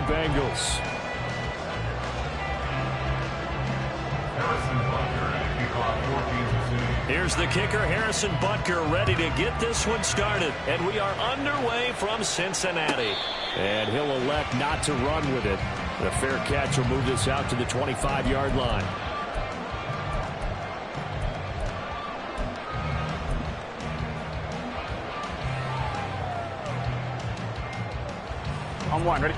Bengals. Here's the kicker, Harrison Butker, ready to get this one started. And we are underway from Cincinnati. And he'll elect not to run with it. The fair catch will move this out to the 25-yard line. On one, ready?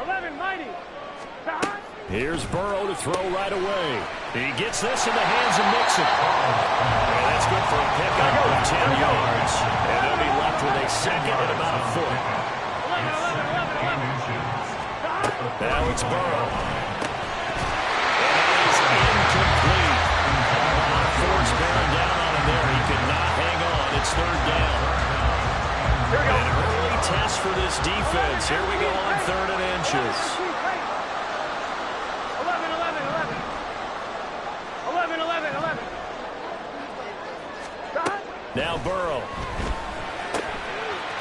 11 mighty. Here's Burrow to throw right away. He gets this in the hands of Mixon. And that's good for a pickup of 10 yards. And they'll be left with a second and about a foot. 11. Now it's Burrow. And it is incomplete. Force bearing down on him there. He could not hang on. It's third down. An early test for this defense. Here we go on 3rd and inches. 11. Now Burrow.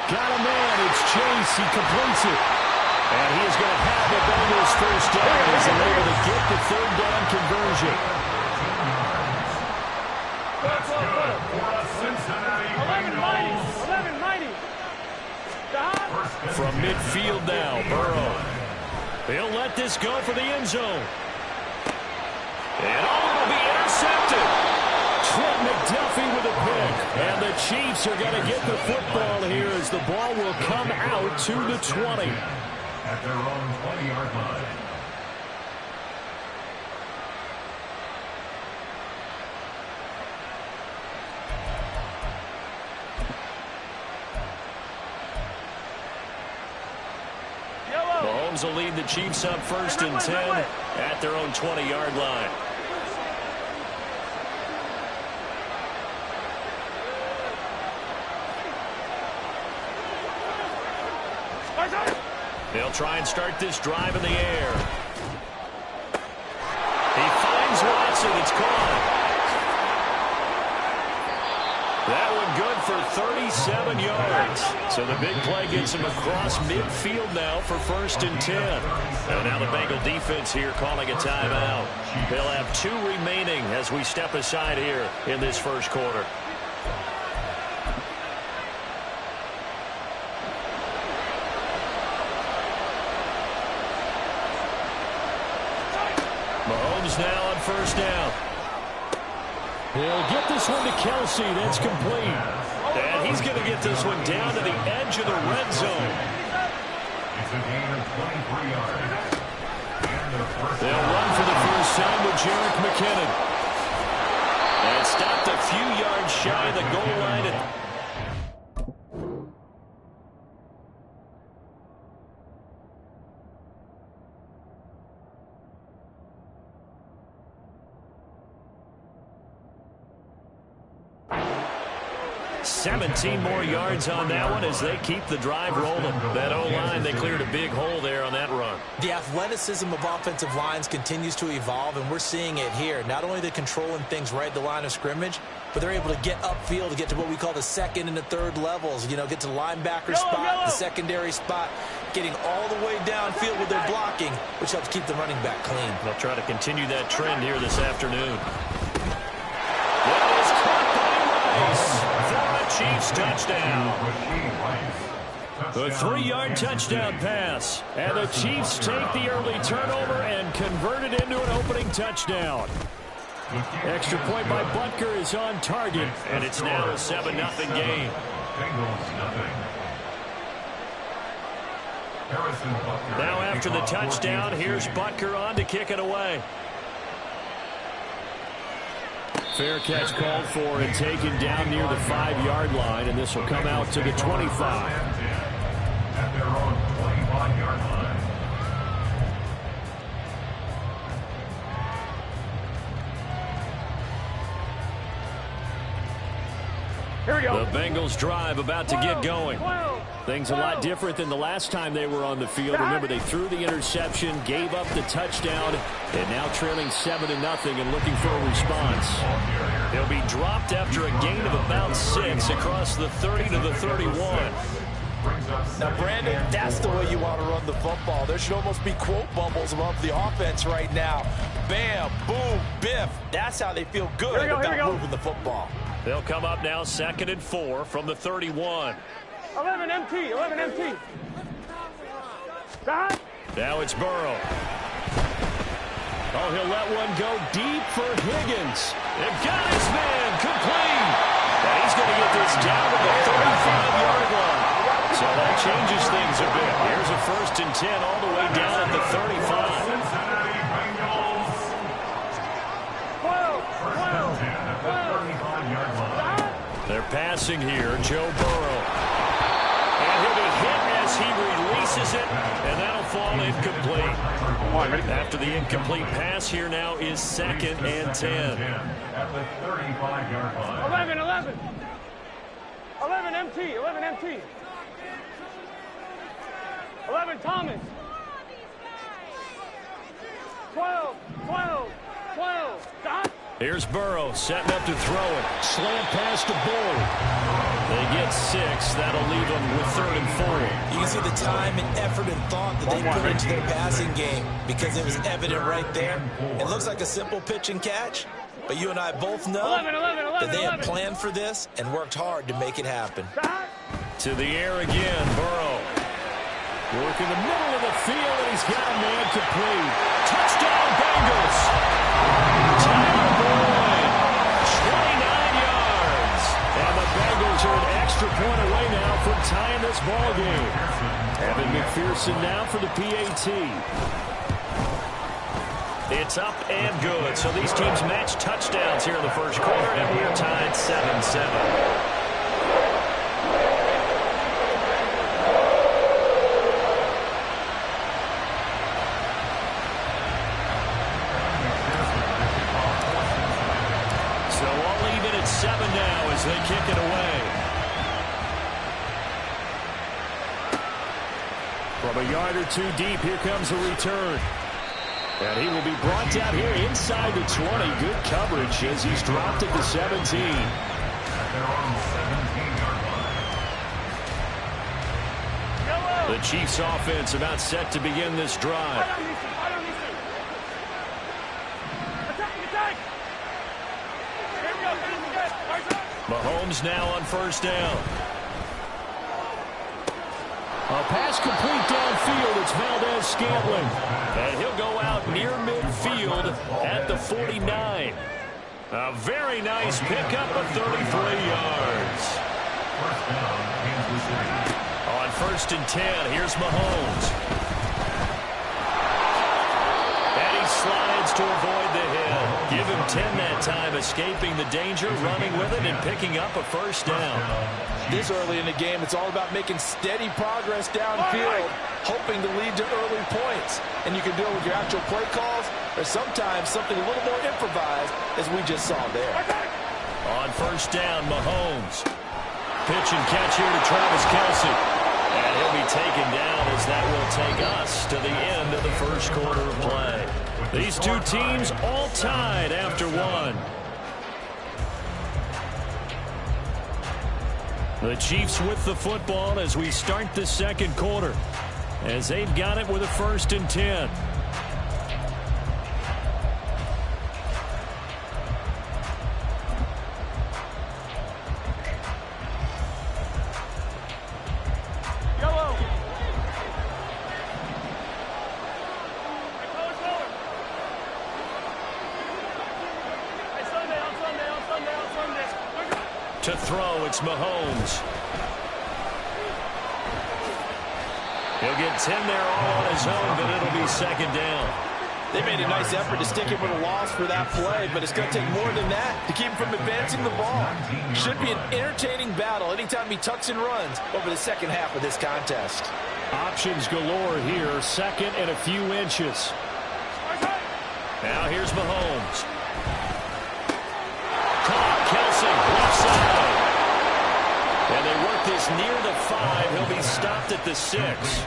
Got a man. It's Chase. He completes it. And he is going to have the Bengals first down as they're able to get the 3rd down conversion. 11 mighty. From midfield now, Burrow. He'll let this go for the end zone. And all will be intercepted. Trent McDuffie with a pick. And the Chiefs are going to get the football here as the ball will come out to the 20. At their own 20-yard line. Mahomes will lead the Chiefs up 1st and 10 at their own 20-yard line. They'll try and start this drive in the air. He finds Watson. It's caught. That one good for 37 yards. So the big play gets him across midfield now for 1st and 10. And now the Bengal defense here calling a timeout. They'll have 2 remaining as we step aside here in this first quarter. Mahomes now on 1st down. He'll get this one to Kelsey. That's complete. And he's going to get this one down to the edge of the red zone. It's a gain of 23 yards. They'll run for the first time with Jerick McKinnon. And stopped a few yards shy of the goal line. 17 more yards on that one as they keep the drive rolling. That O-line, they cleared a big hole there on that run. The athleticism of offensive lines continues to evolve, and we're seeing it here. Not only are they controlling things right at the line of scrimmage, but they're able to get upfield to get to what we call the 2nd and the 3rd levels. You know, get to the linebacker spot, the secondary spot, getting all the way downfield with their blocking, which helps keep the running back clean. They'll try to continue that trend here this afternoon. That is caught by Rice for a Chiefs touchdown. The 3-yard touchdown pass. And the Chiefs take the early turnover and convert it into an opening touchdown. Extra point by Butker is on target, and it's now a 7-0 game. Now after the touchdown, here's Butker on to kick it away. Fair catch called for and taken down near the 5-yard line, and this will come out to the 25. At their own 25-yard line. Here we go. The Bengals drive about to get going. Things a lot different than the last time they were on the field. Remember, they threw the interception, gave up the touchdown, and now trailing 7-0 and looking for a response. dropped after a gain of about 6 across the 30 to the 31. Now, Brandon, that's the way you want to run the football. There should almost be quote bubbles above the offense right now. Bam, boom, biff. That's how they feel good about moving the football. They'll come up now 2nd and 4 from the 31. 11 MT, 11 MT. Stop. Now it's Burrow. Oh, he'll let one go deep for Higgins. It got his man complete. And he's going to get this down to the 35-yard line. So that changes things a bit. Here's a 1st and 10 all the way down at the 35. 12. They're passing here. Joe Burrow. And he'll be hit as he releases it, and that'll fall incomplete. After the incomplete pass, here now is 2nd and 10. 11, 11. 11 MT, 11 MT. 11 Thomas. 12, 12, 12. Stop. Here's Burrow setting up to throw it. Slant pass to Bull. They get 6. That'll leave them with 3rd and 4. You can see the time and effort and thought that they put into their passing game because it was evident right there. It looks like a simple pitch and catch, but you and I both know 11, that they had planned for this and worked hard to make it happen. Stop. To the air again, Burrow. Working the middle of the field, and he's got a man complete. Touchdown, Bengals. Tyler Boyd, 29 yards. And the Bengals are an extra point away now from tying this ball game. Evan McPherson now for the PAT. It's up and good. So these teams match touchdowns here in the first quarter, and we're tied 7-7. Now as they kick it away. From a yard or 2 deep, here comes a return. And he will be brought down here inside the 20. Good coverage as he's dropped at the 17. The Chiefs offense about set to begin this drive. Mahomes now on 1st down. A pass complete downfield. It's Valdez-Scantling. And he'll go out near midfield at the 49. A very nice pickup of 33 yards. On 1st and 10, here's Mahomes. And he slides to avoid the hit. Give him 10 that time, escaping the danger, running with it, and picking up a 1st down. This early in the game, it's all about making steady progress downfield, hoping to lead to early points. And you can do it with your actual play calls, or sometimes something a little more improvised, as we just saw there. On 1st down, Mahomes. Pitch and catch here to Travis Kelce. And he'll be taken down as that will take us to the end of the first quarter of play. These two teams all tied after 1. The Chiefs with the football as we start the 2nd quarter, as they've got it with a 1st and 10. To throw, it's Mahomes. He'll get 10 there all on his own, but it'll be 2nd down. They made a nice effort to stick him with a loss for that play, but it's going to take more than that to keep him from advancing the ball. Should be an entertaining battle anytime he tucks and runs over the second half of this contest. Options galore here, 2nd and a few inches. Now here's Mahomes. Caught, Kelce, left side. And they work this near the 5. He'll be stopped at the 6.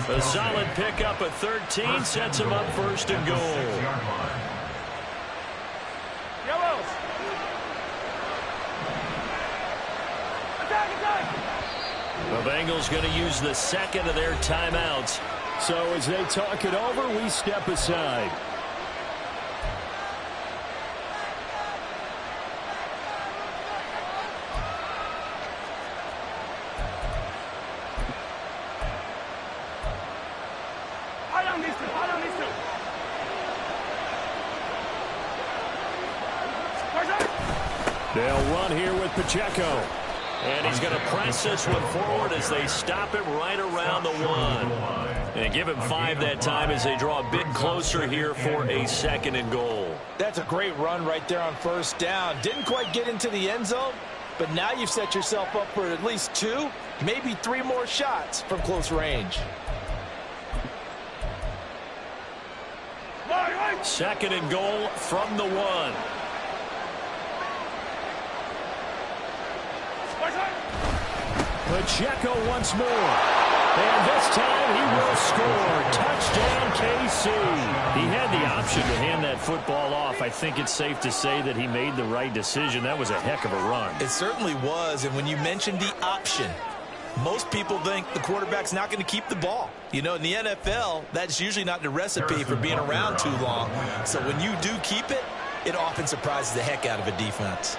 A solid pickup at 13 sets him up 1st and goal. The Bengals going to use the second of their timeouts. So as they talk it over, we step aside. They'll run here with Pacheco. And he's going to press this one forward as they stop him right around the 1. And give him 5 that time as they draw a bit closer here for a 2nd and goal. That's a great run right there on first down. Didn't quite get into the end zone, but now you've set yourself up for at least 2, maybe 3 more shots from close range. 2nd and goal from the 1. Pacheco once more. And this time he will score. Touchdown, KC. He had the option to hand that football off. I think it's safe to say that he made the right decision. That was a heck of a run. It certainly was. And when you mentioned the option, most people think the quarterback's not going to keep the ball. You know, in the NFL, that's usually not the recipe for being around too long. So when you do keep it, it often surprises the heck out of a defense.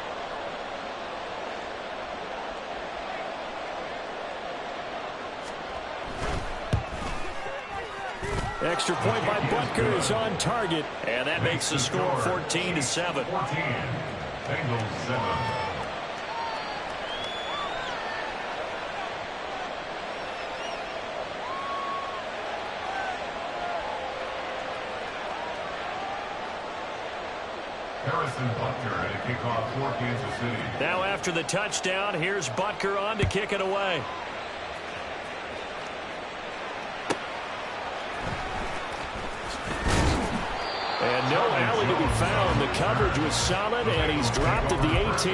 Extra point by Butker is on target. And that makes the score 14-7. 14. Bengals 7. Harrison Butker at a kickoff for Kansas City. Now after the touchdown, here's Butker on to kick it away. And no alley to be found. The coverage was solid, and he's dropped at the 18.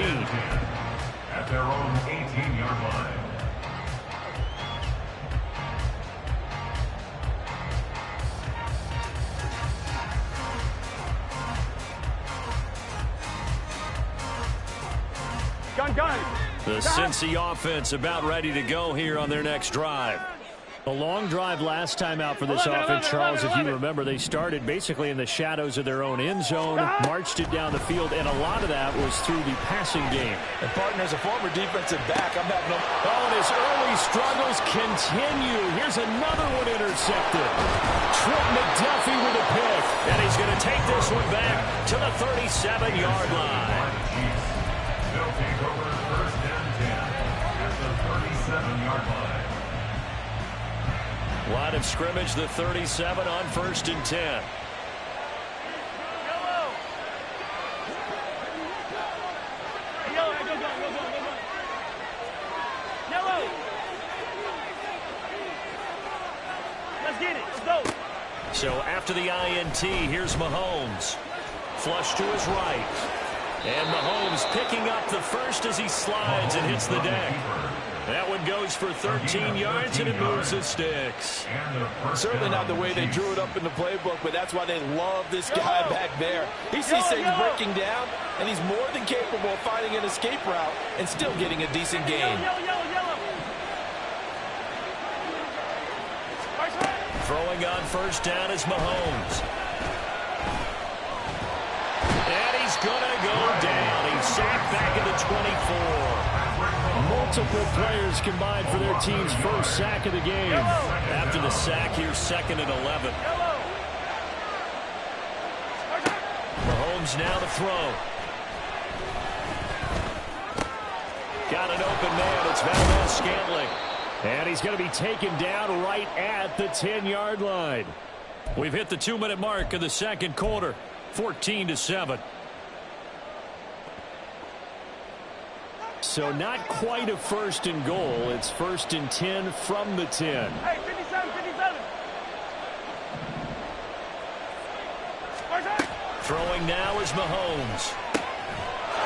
At their own 18-yard line. The Cincy offense about ready to go here on their next drive. A long drive last time out for this offense, Charles. If you remember, they started basically in the shadows of their own end zone, marched it down the field, and a lot of that was through the passing game. And partner, as a former defensive back, I'm having and his early struggles continue. Here's another one intercepted. Trent McDuffie with a pick, and he's going to take this one back to the 37-yard line. They'll take over first and 10 at the 37-yard line. Line of scrimmage, the 37 on 1st and 10. Yellow. Let's get it. Let's go. So after the INT, here's Mahomes. Flush to his right. And Mahomes picking up the first as he slides and hits the deck. That one goes for 13 yards, and it moves the sticks. certainly not the way they drew it up in the playbook, but that's why they love this guy back there. He sees things breaking down, and he's more than capable of finding an escape route and still getting a decent gain. Throwing on first down is Mahomes. And he's going to go down. He's sacked back at the 24. Multiple players combined for their team's first sack of the game. After the sack, here's 2nd and 11. Mahomes now to throw. Got an open man. It's Valdez-Scantling. And he's going to be taken down right at the 10-yard line. We've hit the 2-minute mark of the second quarter. 14-7. So not quite a 1st and goal. It's 1st and 10 from the 10. Hey, 57, 57. Throwing now is Mahomes.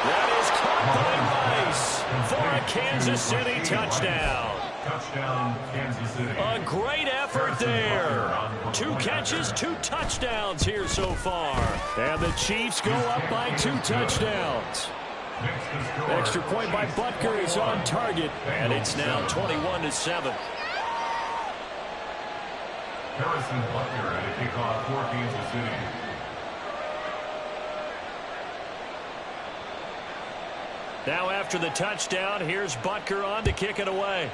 That is caught by Rice for a Kansas City touchdown. Touchdown, Kansas City. A great effort there. 2 catches, 2 touchdowns here so far. And the Chiefs go up by 2 touchdowns. Extra point by Butker is on target, and it's now 21-7. Harrison Butker at a kickoff for Kansas City. Now after the touchdown, here's Butker on to kick it away.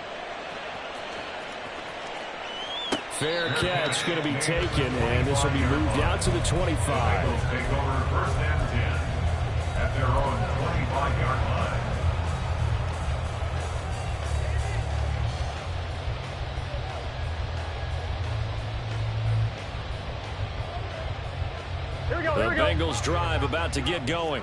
Fair catch going to be taken, and this will be moved out to the 25. Bengals take over first and 10 at their own 25-yard line. Here we go, The here we go. Bengals drive about to get going.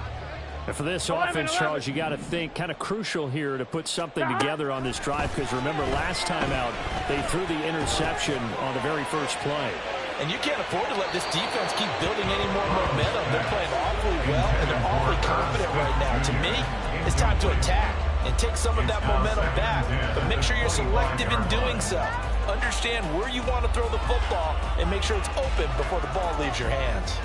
And for this offense, Charles, you got to think kind of crucial here to put something together on this drive, because remember last time out they threw the interception on the very first play. And you can't afford to let this defense keep building any more momentum. They're playing awfully well, and they're awfully confident right now. To me, it's time to attack and take some of that momentum back, but make sure you're selective in doing so. Understand where you want to throw the football and make sure it's open before the ball leaves your hands.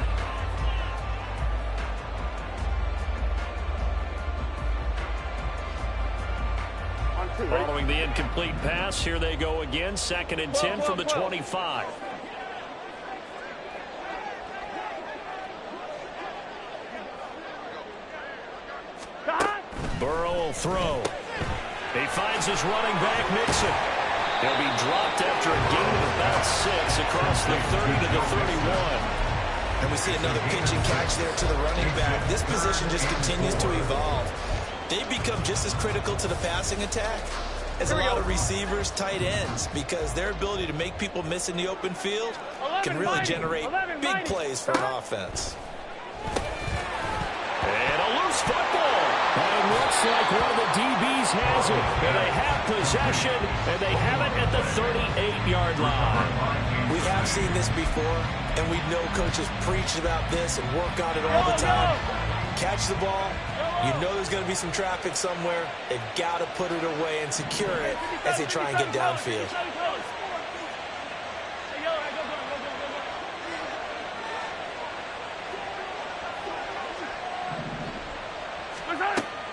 Following the incomplete pass, here they go again. 2nd and 10 from the 25. Burrow will throw. He finds his running back, Mixon. He'll be dropped after a gain of about 6 across the 30 to the 31. And we see another pitch and catch there to the running back. This position just continues to evolve. They become just as critical to the passing attack as a lot of receivers, tight ends, because their ability to make people miss in the open field can really generate big plays for an offense. And a loose football. And it looks like one of the DBs has it. And they have possession, and they have it at the 38-yard line. We have seen this before, and we know coaches preach about this and work on it all the time. Catch the ball. You know there's going to be some traffic somewhere. They've got to put it away and secure it as they try and get downfield.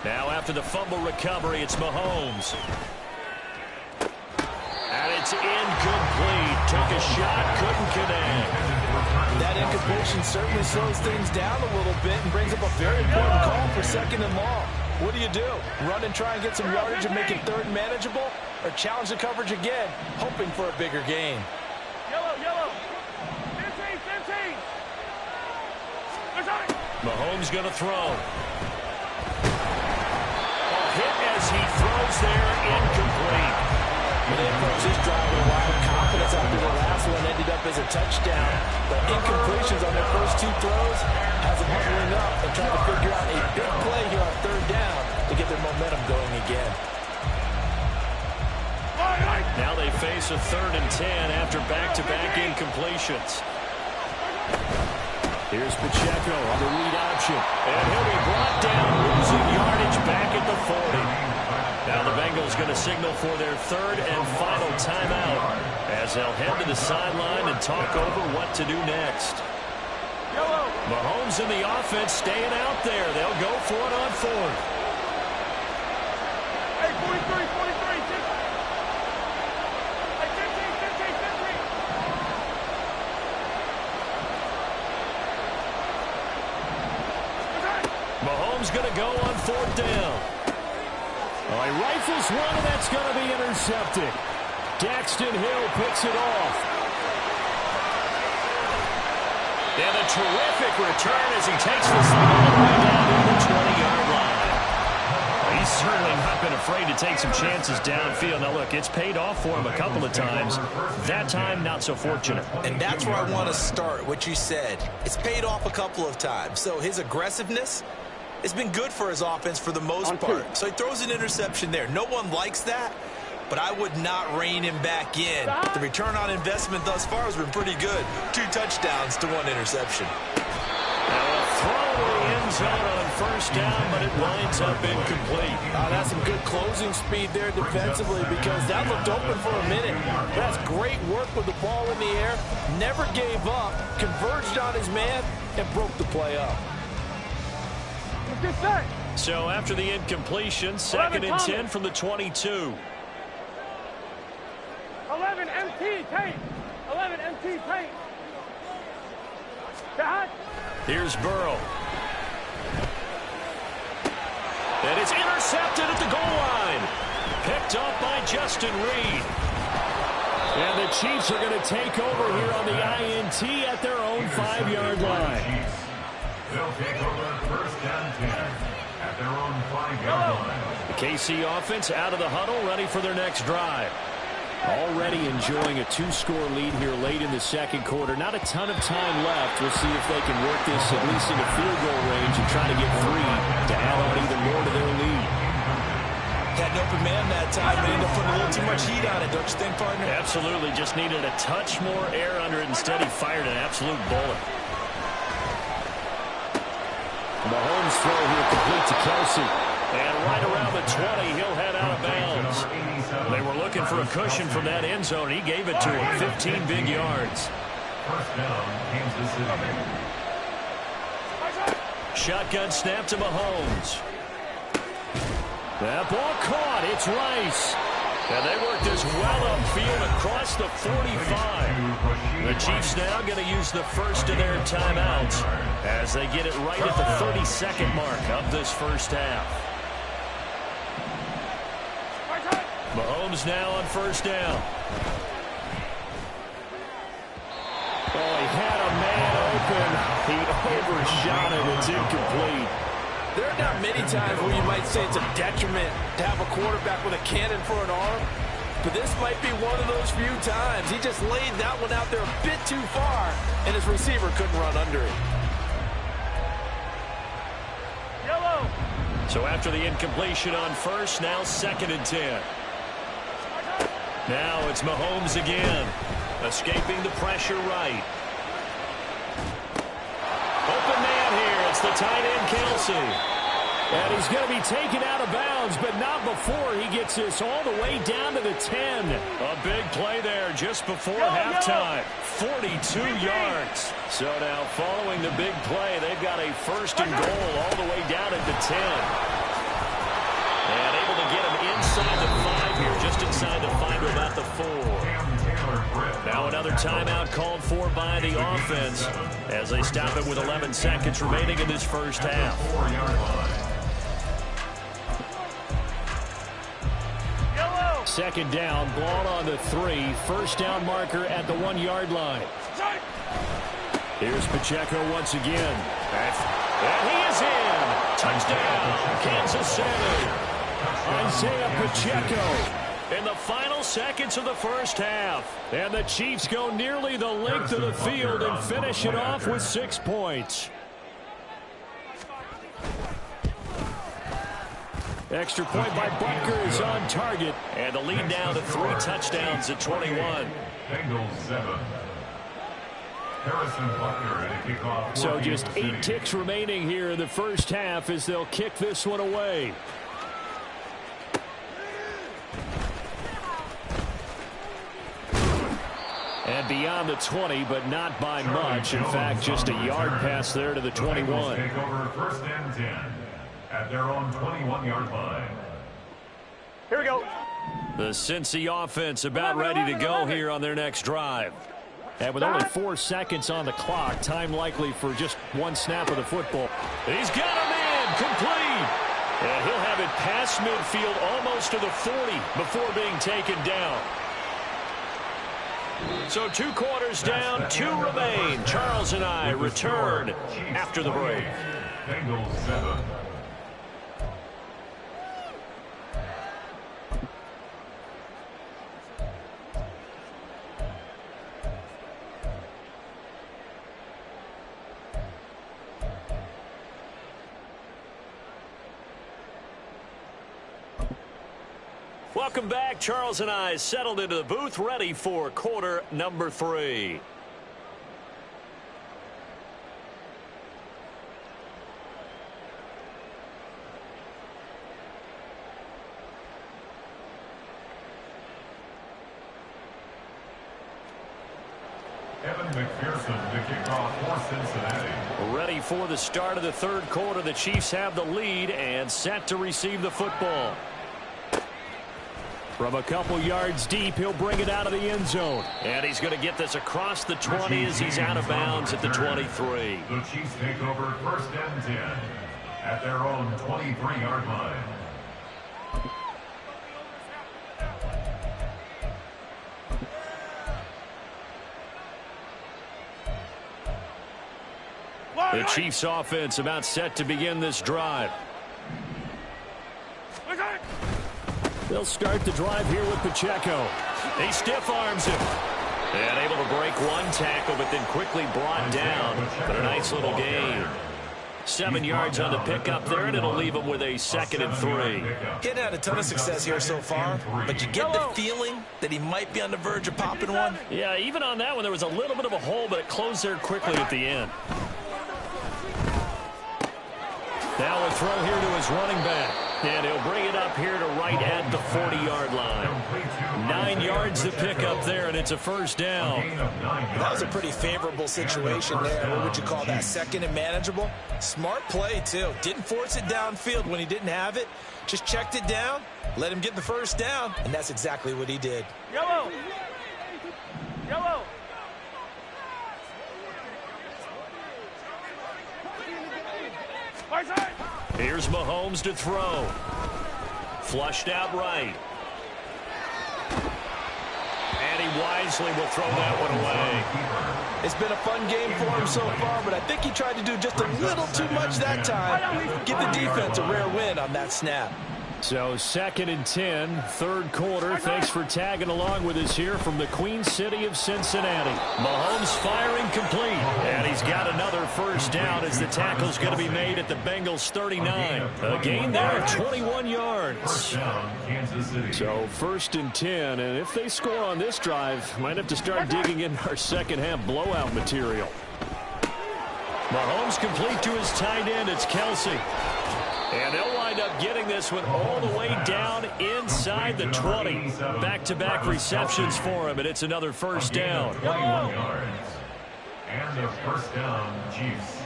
Now after the fumble recovery, it's Mahomes. And it's incomplete. Took a shot, couldn't connect. That incompletion certainly slows things down a little bit and brings up a very important call for 2nd and long. What do you do? Run and try and get some yardage and make it 3rd manageable? Or challenge the coverage again, hoping for a bigger gain? Yellow. 15. Mahomes going to throw. Hit as he throws there, incomplete. They approach this drive with a lot of confidence after the last one ended up as a touchdown. But incompletions on their first 2 throws has them huddling up and trying to figure out a big play here on 3rd down to get their momentum going again. Now they face a 3rd and 10 after back-to-back incompletions. Here's Pacheco on the lead option. And he'll be brought down, losing yardage back at the 40. Now the Bengals going to signal for their 3rd and final timeout as they'll head to the sideline and talk over what to do next. Mahomes and the offense staying out there. They'll go for it on 4th. Hey, 43. Hey, 15. Mahomes going to go on 4th down. Oh, he rifles one, and that's going to be intercepted. Daxton Hill picks it off. And a terrific return as he takes this thing all the way down to the 20-yard line. He's certainly not been afraid to take some chances downfield. Now, look, it's paid off for him a couple of times. That time, not so fortunate. And that's where I want to start, what you said. It's paid off a couple of times. So his aggressiveness, it's been good for his offense for the most part. So he throws an interception there. No one likes that, but I would not rein him back in. The return on investment thus far has been pretty good. 2 touchdowns to 1 interception. Now a throw to the end zone on 1st down, but it winds up incomplete. That's some good closing speed there defensively, because that looked open for a minute. That's great work with the ball in the air. Never gave up, converged on his man, and broke the play up. Get set. So after the incompletion, second and 10 from the 22. 11 MT, tape. 11 MT, tape. Here's Burrow. And it's intercepted at the goal line. Picked up by Justin Reed. And the Chiefs are going to take over here on the INT at their own 5-yard line. They'll take over first and 10 at their own 5-yard line. The KC offense out of the huddle, ready for their next drive. Already enjoying a 2-score lead here late in the second quarter. Not a ton of time left. We'll see if they can work this at least into field goal range and try to get 3 to add on even more to their lead. Had an open man that time, but ended up putting a little too much heat on it, don't you think, partner? Absolutely. Just needed a touch more air under it. Instead, he fired an absolute bullet. Mahomes throw here complete to Kelsey. And right around the 20, he'll head out of bounds. They were looking for a cushion from that end zone. He gave it to him. 15 big yards. First down, Kansas City. Shotgun snap to Mahomes. That ball caught. It's Rice. And they work this well upfield across the 45. The Chiefs now going to use the first of their timeouts as they get it right at the 32nd mark of this first half. Mahomes now on first down. Oh, he had a man open. He overshot it. It's incomplete. There are not many times where you might say it's a detriment to have a quarterback with a cannon for an arm, but this might be one of those few times. He just laid that one out there a bit too far, and his receiver couldn't run under it. Yellow. So after the incompletion on first, now second and 10. Now it's Mahomes again, escaping the pressure right. Open man here. It's the tight end, Kelsey. And he's going to be taken out of bounds, but not before he gets this all the way down to the 10. A big play there just before halftime. 42 yards. So now following the big play, they've got a first and goal all the way down at the 10. And able to get him inside the 5 here, just inside the 5 to about the 4. Now another timeout called for by the offense as they stop it with 11 seconds remaining in this first half. Second down, ball on the 3. First down marker at the 1-yard line. Here's Pacheco once again. And he is in. Touchdown, Kansas City. Isaiah Pacheco in the final seconds of the first half. And the Chiefs go nearly the length of the field and finish it off with 6 points. Extra point by Butker is on target. And the lead now to 3 touchdowns at 21. Bengals 7. Harrison Butker and a kickoff. So just 8 ticks remaining here in the first half as they'll kick this one away. And beyond the 20, but not by much. In fact, just a yard pass there to the 21. Take over first and 10 at their own 21-yard line. Here we go. The Cincy offense about ready to go here on their next drive. And with only 4 seconds on the clock, time likely for just 1 snap of the football. He's got a man complete. And he'll have it past midfield almost to the 40 before being taken down. So 2 quarters down, 2 remain. Charles and I return after the break. Bengals 7. Welcome back. Charles and I settled into the booth, ready for quarter number 3. Evan McPherson to kick off for Cincinnati. Ready for the start of the third quarter. The Chiefs have the lead and set to receive the football. From a couple yards deep, he'll bring it out of the end zone. And he's going to get this across the 20 as he's out of bounds at the 23. The Chiefs take over first and 10 at their own 23-yard line. The Chiefs offense about set to begin this drive. They'll start the drive here with Pacheco. He stiff arms him. And able to break one tackle, but then quickly brought down. But a nice little gain. 7 yards on the pickup there, and it'll leave him with a 2nd and 3. Getting had a ton of success here so far, but you get the feeling that he might be on the verge of popping one. Yeah, even on that one, there was a little bit of a hole, but it closed there quickly at the end. Now a throw here to his running back. And he'll bring it up here to right at the 40-yard line. 9 yards to pick up there, and it's a first down. That was a pretty favorable situation there. What would you call that? 2nd and manageable? Smart play, too. Didn't force it downfield when he didn't have it. Just checked it down, let him get the first down, and that's exactly what he did. Yellow. Yellow. Right side. Here's Mahomes to throw. Flushed out right. And he wisely will throw that one away. It's been a fun game for him so far, but I think he tried to do just a little too much that time. Give the defense a rare win on that snap. So 2nd and 10, third quarter. Thanks for tagging along with us here from the Queen City of Cincinnati. Mahomes firing complete. And he's got another first down as the tackle's going to be made at the Bengals 39. A gain there of 21 yards. So 1st and 10, and if they score on this drive, might have to start digging in our second half blowout material. Mahomes complete to his tight end. It's Kelsey. And they'll wind up getting this one all the way down inside the 20. Back-to-back receptions for him, and it's another first down. 21 yards. And a first down, Chiefs.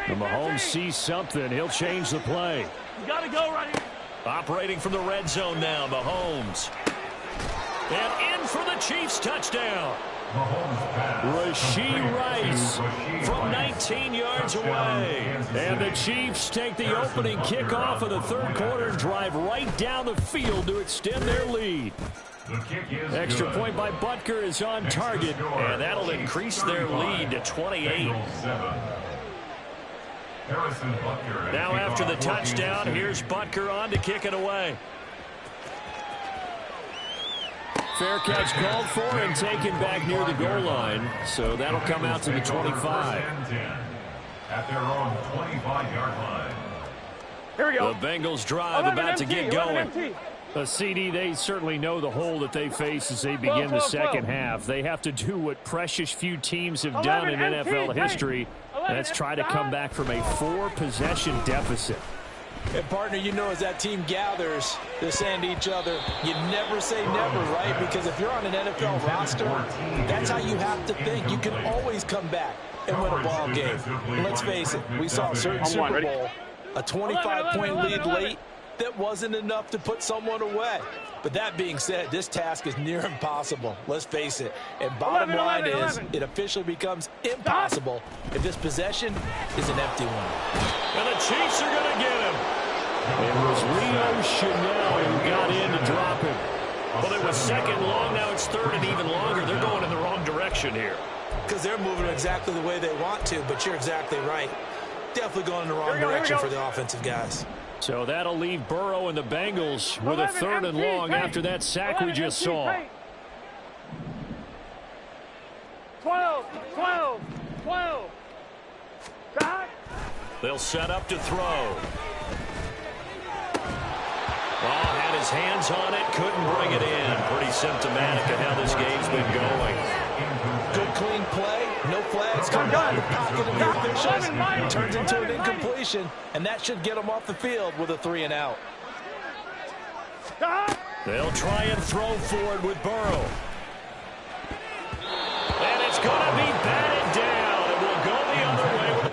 And Mahomes sees something. He'll change the play. You got to go right here. Operating from the red zone now, Mahomes. And in for the Chiefs touchdown. Rashee Rice from 19 yards away. And the Chiefs take the opening kickoff of the third quarter and drive right down the field to extend their lead. Extra point by Butker is on target, and that'll increase their lead to 28. Now after the touchdown, here's Butker on to kick it away. Fair catch called for and taken back near the goal line. So that'll come out to the 25. At their own 25-yard line. Here we go. The Bengals drive about to get going. CD, they certainly know the hole that they face as they begin the second half. They have to do what precious few teams have done in NFL history. That's try to come back from a 4-possession deficit. And, partner, you know as that team gathers, they're saying to each other, you never say never, right? Because if you're on an NFL roster, that's how you have to think. You can always come back and win a ball game. And let's face it, we saw a certain Super Bowl, a 25-point lead late that wasn't enough to put someone away. But that being said, this task is near impossible. Let's face it. And bottom line is, it officially becomes impossible if this possession is an empty one. And the Chiefs are going to get him. It was Leo Chanel who got in to drop him. Well, it was second long. Now it's third and even longer. They're going in the wrong direction here. Because they're moving exactly the way they want to, but you're exactly right. Definitely going in the wrong direction for the offensive guys. So that'll leave Burrow and the Bengals with a third and long after that sack we just saw. 12, 12, 12. Back. They'll set up to throw. Oh, had his hands on it, couldn't bring it in. Pretty symptomatic of how this game's been going. Good clean play, no flags coming out of the pocket of the officials. Turns into an incompletion, and that should get him off the field with a 3-and-out. They'll try and throw forward with Burrow. going to be batted down. It will go the other way.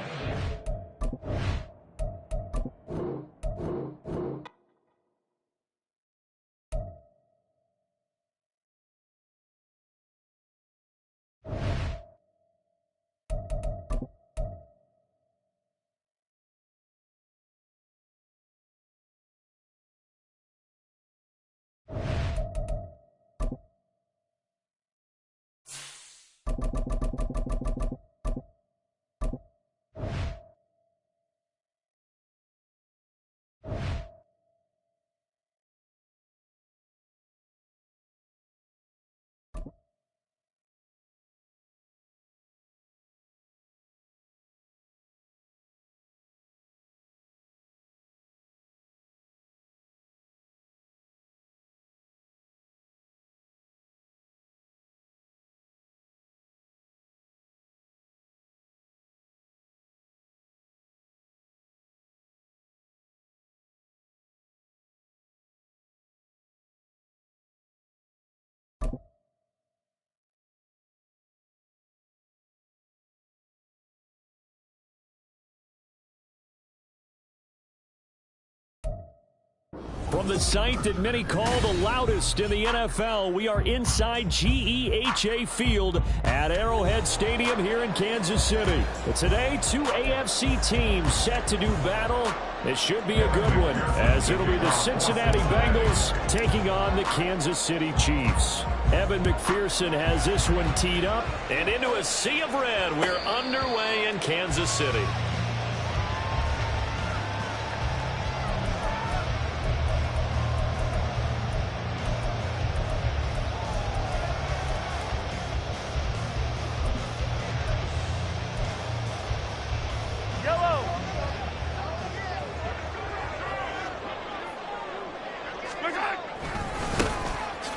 From the site that many call the loudest in the NFL, we are inside GEHA Field at Arrowhead Stadium here in Kansas City. But today, two AFC teams set to do battle. It should be a good one, as it'll be the Cincinnati Bengals taking on the Kansas City Chiefs. Evan McPherson has this one teed up. And into a sea of red, we're underway in Kansas City.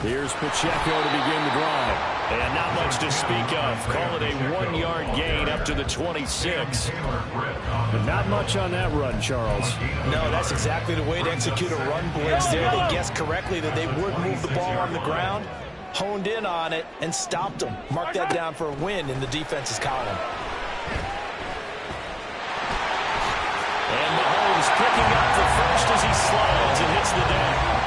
Here's Pacheco to begin the drive. And not much to speak of. Call it a 1-yard gain up to the 26. But not much on that run, Charles. No, that's exactly the way to execute a run blitz there. They guessed correctly that they would move the ball on the ground, honed in on it, and stopped them. Mark that down for a win in the defense's column. And Mahomes picking up the first as he slides and hits the deck.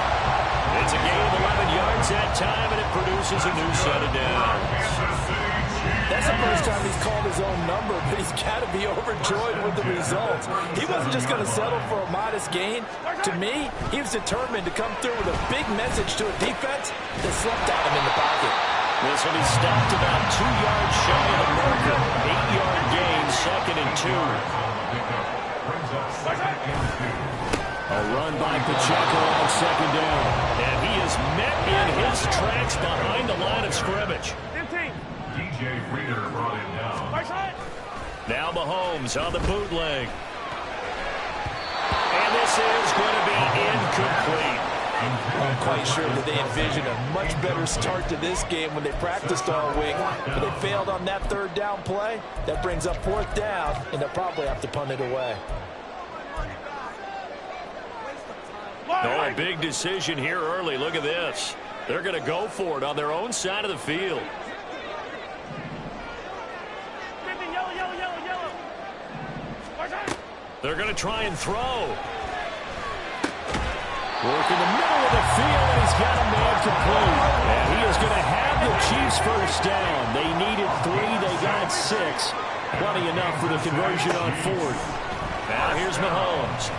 It's a gain of 11 yards that time, and it produces a new set of downs. That's the first time he's called his own number, but he's got to be overjoyed with the results. He wasn't just going to settle for a modest gain. To me, he was determined to come through with a big message to a defense that slept on him in the pocket. This one he stopped about 2 yards shy of the marker. 8-yard gain, 2nd and 2. A run by Pacheco on 2nd down. And he is met in his tracks behind the line of scrimmage. 15. DJ Reader brought him down. Now Mahomes on the bootleg. And this is going to be incomplete. I'm quite sure that they envisioned a much better start to this game when they practiced all week. But they failed on that 3rd down play. That brings up 4th down, and they'll probably have to punt it away. Oh, a big decision here early. Look at this. They're going to go for it on their own side of the field. They're going to try and throw. Work in the middle of the field, and he's got a man complete. And he is going to have the Chiefs first down. They needed 3. They got 6. Plenty enough for the conversion on 4th. Now here's Mahomes.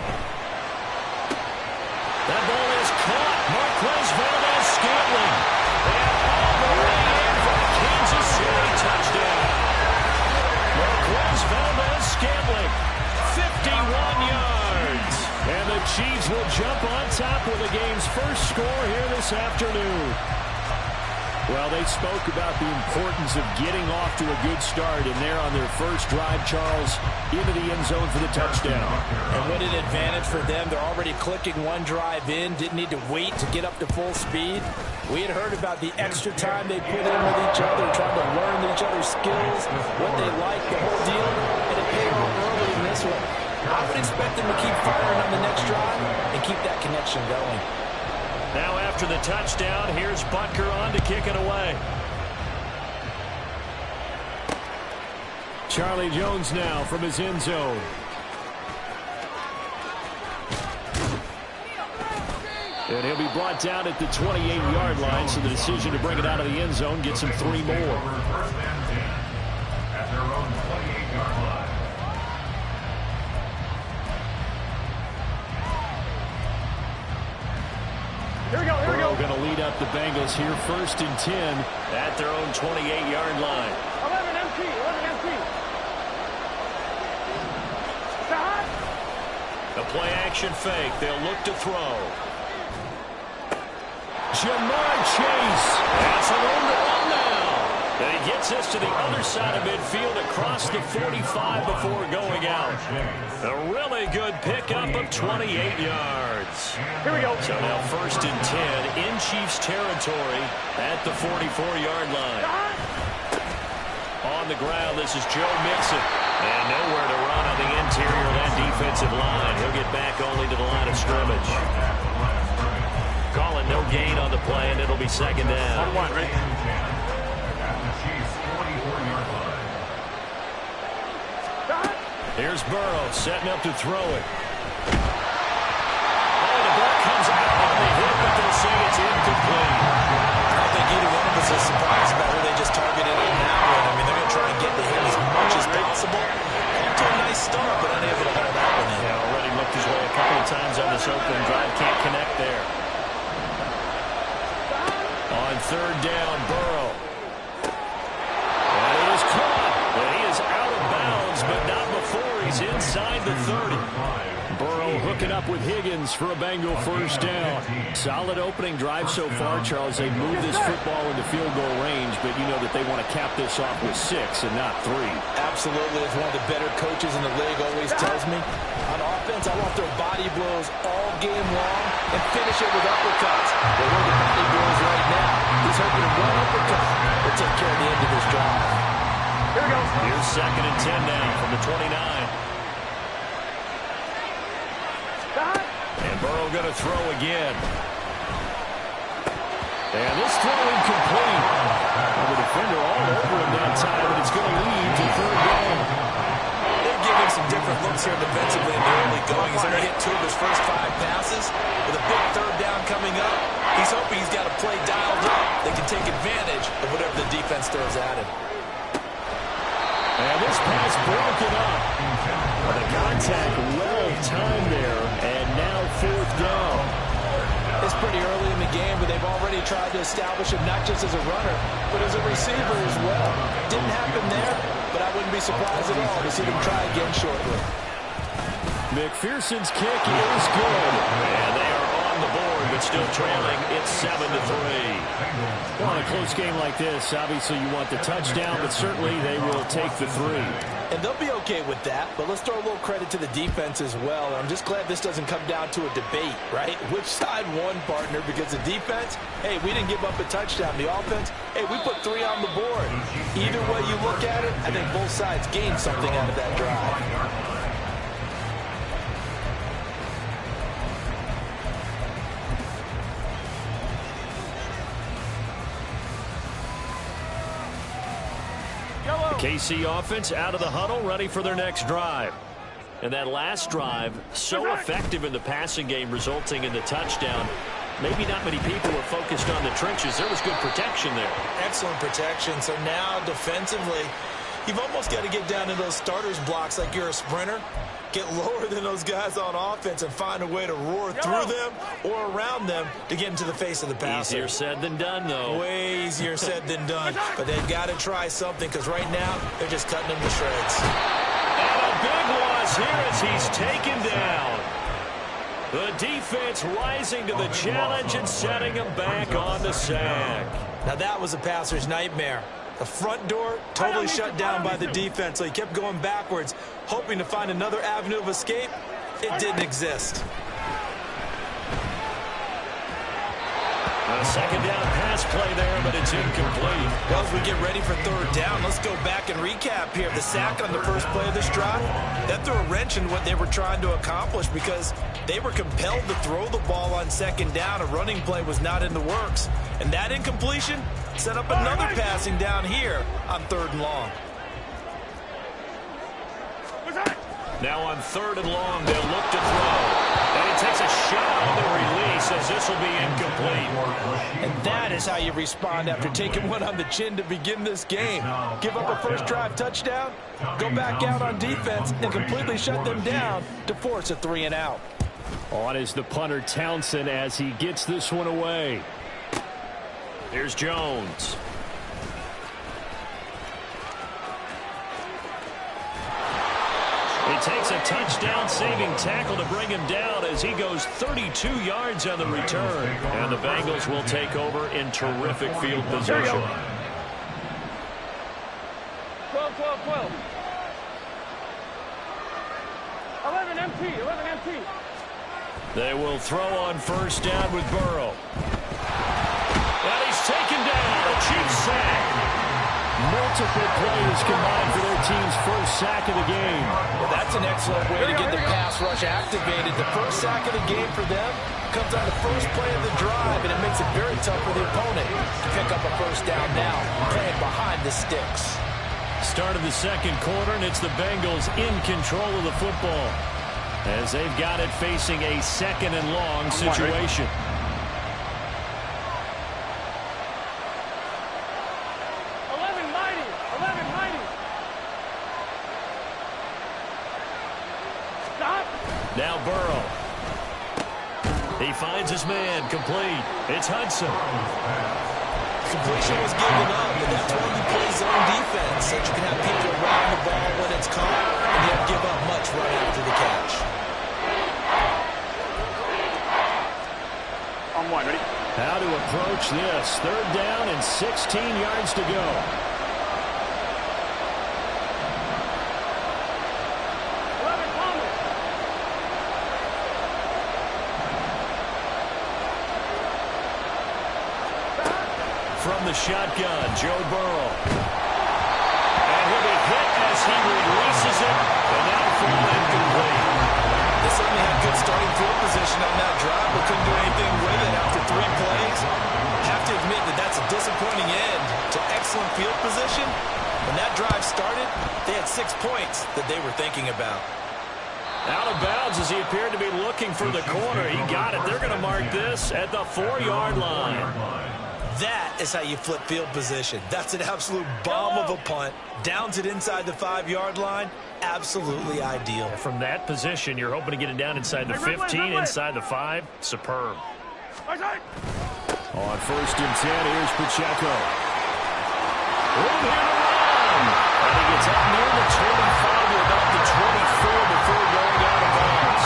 That ball is caught. Marquez Valdez-Scantling. And all the way in for the Kansas City touchdown. Marquez Valdez-Scantling, 51 yards. And the Chiefs will jump on top with the game's first score here this afternoon. Well, they spoke about the importance of getting off to a good start, and they're on their first drive, Charles, into the end zone for the touchdown. And what an advantage for them. They're already clicking one drive in, didn't need to wait to get up to full speed. We had heard about the extra time they put in with each other, trying to learn each other's skills, what they like, the whole deal, and it paid off early in this one. I would expect them to keep firing on the next drive and keep that connection going. Now after the touchdown, here's Butker on to kick it away. Charlie Jones now from his end zone. And he'll be brought down at the 28-yard line, so the decision to bring it out of the end zone gets him 3 more. First and 10 at their own 28-yard line. Here we go, here we go. Going to lead up the Bengals here, 1st and 10 at their own 28-yard line. 11 empty, 11 empty. Shot. The play action fake. They'll look to throw. Jamar Chase. That's a room to run now. And he gets this to the other side of midfield across the 45 before going out. A really good pickup of 28 yards. Here we go. So now 1st and 10 in Chiefs territory at the 44-yard line. On the ground, this is Joe Mixon. And nowhere to run on the interior of that defensive line. He'll get back only to the line of scrimmage. Calling no gain on the play, and it'll be 2nd down. 1-1, right? At the Chiefs' 44-yard line. Here's Burrow setting up to throw it. Oh, the ball comes out on the hit, but they'll say it's incomplete. I don't think either one of us is surprised about who they just targeted on that one. I mean, they're going to try and get to him as much as possible. Off to a nice start, but unable to hold that one in. Yeah, already looked his way a couple of times on this opening drive. Can't connect there. On 3rd down, Burrow. And it is caught. And he is out of bounds, but not before he's inside the 30. Burrow hooking up with Higgins for a Bengal 1st down. Solid opening drive so far, Charles. They moved this football into field goal range, but you know that they want to cap this off with 6 and not 3. Absolutely. As one of the better coaches in the league always tells me, on offense, I want their body blows all game long and finish it with uppercuts. But where the body blows right now, he's hoping to run uppercut will take care of the end of this drive. Here we go. Here's 2nd and 10 now from the 29. And Burrow going to throw again. And this throw incomplete. Well, the defender all over him that time, but it's going to lead to 3rd down. They're giving some different looks here defensively in the early going. He's going to hit 2 of his first 5 passes. With a big 3rd down coming up, he's hoping he's got a play dialed up. They can take advantage of whatever the defense throws at him. And this pass broken up. The contact well timed there, and now 4th down. It's pretty early in the game, but they've already tried to establish him not just as a runner, but as a receiver as well. Didn't happen there, but I wouldn't be surprised at all to see them try again shortly. McPherson's kick is good. And they are on the board, but still trailing. It's 7-3. Well, in a close game like this, obviously you want the touchdown, but certainly they will take the 3. And they'll be okay with that, but let's throw a little credit to the defense as well. I'm just glad this doesn't come down to a debate, right? Which side won, partner? Because the defense, hey, we didn't give up a touchdown. The offense, hey, we put 3 on the board. Either way you look at it, I think both sides gained something out of that drive. KC offense out of the huddle, ready for their next drive. And that last drive, so effective in the passing game, resulting in the touchdown. Maybe not many people were focused on the trenches. There was good protection there. Excellent protection. So now defensively, you've almost got to get down to those starters blocks like you're a sprinter. Get lower than those guys on offense and find a way to roar through them or around them to get into the face of the passer. Easier said than done, though. Way easier said than done. But they've got to try something because right now they're just cutting them to shreds. And a big loss here as he's taken down. The defense rising to the challenge and setting him back on the sack. Now that was a passer's nightmare. The front door totally shut down by the defense, so he kept going backwards, hoping to find another avenue of escape. It didn't exist. A 2nd down pass play there, but it's incomplete. Well, as we get ready for 3rd down, let's go back and recap here. The sack on the first play of this drive, that threw a wrench in what they were trying to accomplish because they were compelled to throw the ball on 2nd down. A running play was not in the works. And that incompletion set up another passing down here on 3rd and long. Now on 3rd and long, they'll look to throw. And he takes a shot on the release as this will be incomplete. And that is how you respond after taking one on the chin to begin this game. Give up a first drive touchdown, go back out on defense, and completely shut them down to force a 3 and out. On is the punter Townsend as he gets this one away. Here's Jones. He takes a touchdown-saving tackle to bring him down as he goes 32 yards on the return. And the Bengals will take over in terrific field position. 12, 12, 12. 11 empty, 11 empty. They will throw on first down with Burrow. And he's taken down. A cheap sack. Multiple plays combined for their team's first sack of the game. Well, that's an excellent way to get the pass rush activated. The first sack of the game for them comes on the first play of the drive, and it makes it very tough for the opponent to pick up a first down now, playing behind the sticks. Start of the second quarter, and it's the Bengals in control of the football as they've got it facing a 2nd and long situation. Now Burrow. He finds his man, complete. It's Hudson. Completion was given up, but that's why you play zone defense, so you can have people around the ball when it's caught, and you don't give up much right after the catch. On 1, ready? How to approach this. 3rd down and 16 yards to go. From the shotgun, Joe Burrow. And he'll be hit as he releases it, and now fall incomplete. They certainly had good starting field position on that drive, but couldn't do anything with it after 3 plays. Have to admit that that's a disappointing end to excellent field position. When that drive started, they had 6 points that they were thinking about. Out of bounds as he appeared to be looking for the corner. He got it. They're going to mark this at the 4-yard line. That is how you flip field position. That's an absolute bomb of a punt. Downs it inside the 5-yard line. Absolutely ideal. From that position, you're hoping to get it down inside the 15, inside the 5. Superb. On 1st and 10, here's Pacheco. Room here to run. And he gets up near the 25 to about the 24 before going out of bounds.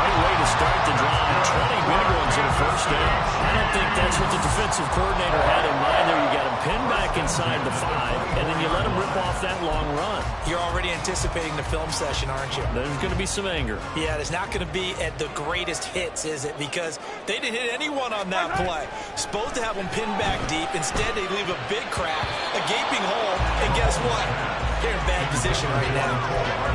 Great way to start the drive. 20 big ones in a first down. I don't think that's what the defensive coordinator had in mind there. You got him pinned back inside the 5, and then you let him rip off that long run. You're already anticipating the film session, aren't you? There's going to be some anger. Yeah, it's not going to be at the greatest hits, is it? Because they didn't hit anyone on that play. Supposed to have them pinned back deep. Instead, they leave a big crack, a gaping hole, and guess what? They're in bad position right now.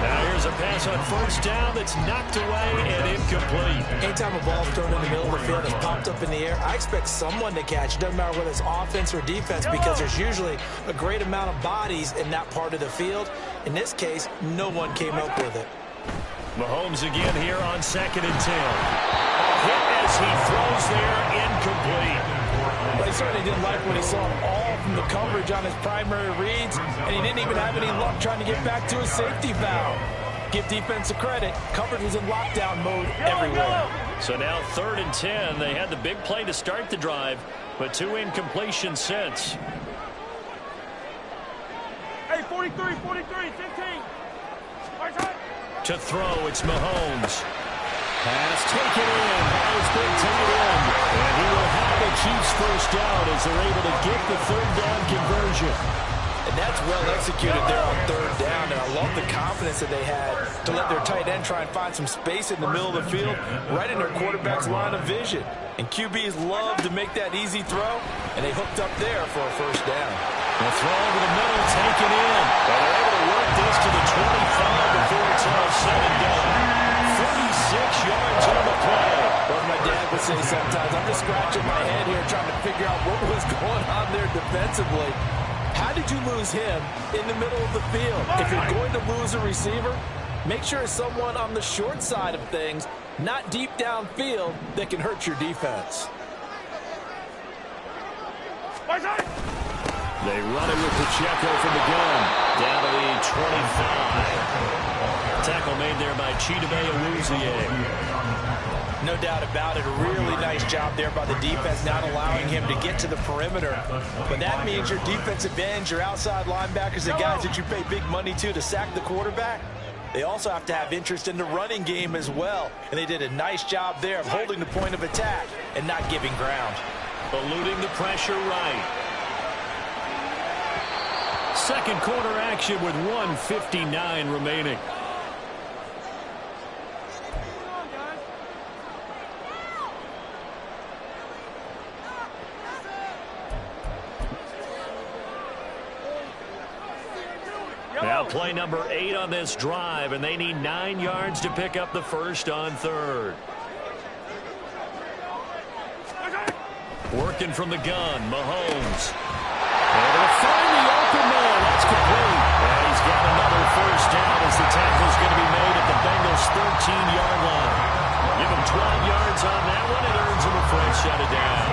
Now here's a pass on first down that's knocked away and incomplete. Anytime a ball's thrown in the middle of the field, it's popped up in the air, I expect someone to catch. It doesn't matter whether it's offense or defense, because there's usually a great amount of bodies in that part of the field. In this case, no one came up with it. Mahomes again here on 2nd and 10. Hit as he throws there, incomplete. Well, he certainly didn't like what he saw all from the coverage on his primary reads, and he didn't even have any luck trying to get back to his safety valve. Give defense a credit. Coverage was in lockdown mode everywhere. So now 3rd and 10. They had the big play to start the drive, but 2 incompletions since. Hey, 43, 43, 15. To throw, it's Mahomes. Pass taken in by his big tight end. And he will have the Chiefs first down as they're able to get the 3rd down conversion. And that's well executed there on 3rd down. And I love the confidence that they had to let their tight end try and find some space in the middle of the field, right in their quarterback's line of vision. And QBs love to make that easy throw, and they hooked up there for a first down. The throw over the middle, taken in. And they're able to work this to the 25 before it's all said and done. 36 yards on the play. Well, my dad would say sometimes, I'm just scratching my head here trying to figure out what was going on there defensively. How did you lose him in the middle of the field? If you're going to lose a receiver, Make sure it's someone on the short side of things, not deep downfield, that can hurt your defense. They run it with Pacheco from the gun. Down to the 25. Tackle made there by Chidobe Awuzie. No doubt about it. A really nice job there by the defense, not allowing him to get to the perimeter. But that means your defensive ends, your outside linebackers, the guys that you pay big money to sack the quarterback, they also have to have interest in the running game as well. And they did a nice job there of holding the point of attack and not giving ground. Eluding the pressure right. Second quarter action with 1:59 remaining. Now play number 8 on this drive, and they need 9 yards to pick up the first on third. Working from the gun, Mahomes. Able to find the open man. That's complete. And he's got another first down as the tackle's going to be made at the Bengals' 13-yard line. Give him 12 yards on that one. It earns him a fresh set of downs.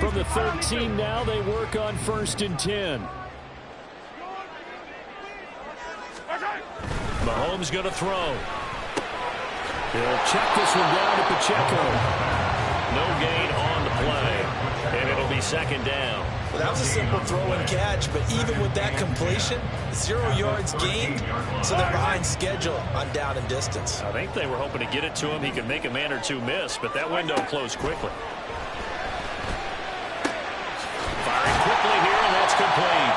From the 13 now, they work on 1st and 10. Mahomes going to throw. He'll check this one down to Pacheco. No gain on the play. And it'll be second down. Well, that was a simple throw and catch, but even with that completion, 0 yards gained, so they're behind schedule on down and distance. I think they were hoping to get it to him. He could make a man or two miss, but that window closed quickly. Firing quickly here, and that's complete.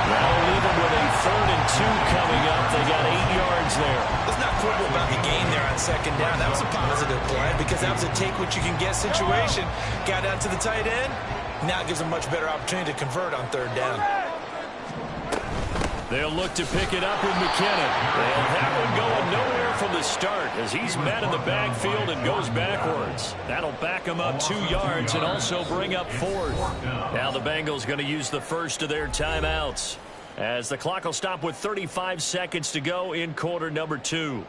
That'll leave them with a 3rd and 2 coming up. They got 8 yards there. Let's not quibble about the gain there on second down. That was a positive play because that was a take-what-you-can-get situation. Got out to the tight end. Now it gives them a much better opportunity to convert on 3rd down. They'll look to pick it up with McKinnon. And that one going nowhere from the start as he's met in the backfield and goes backwards. That'll back him up 2 yards and also bring up 4th. Now the Bengals going to use the first of their timeouts as the clock will stop with 35 seconds to go in quarter number 2.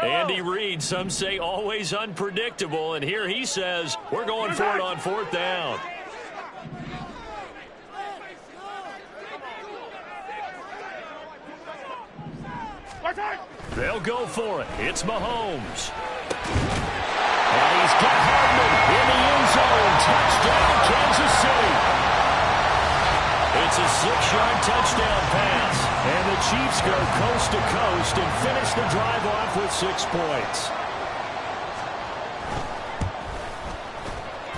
Andy Reid, some say always unpredictable, and here he says we're going for it on 4th down. They'll go for it. It's Mahomes. And he's got Hardman in the end zone. Touchdown, Kansas City. It's a 6-yard touchdown pass. And the Chiefs go coast to coast and finish the drive off with 6 points.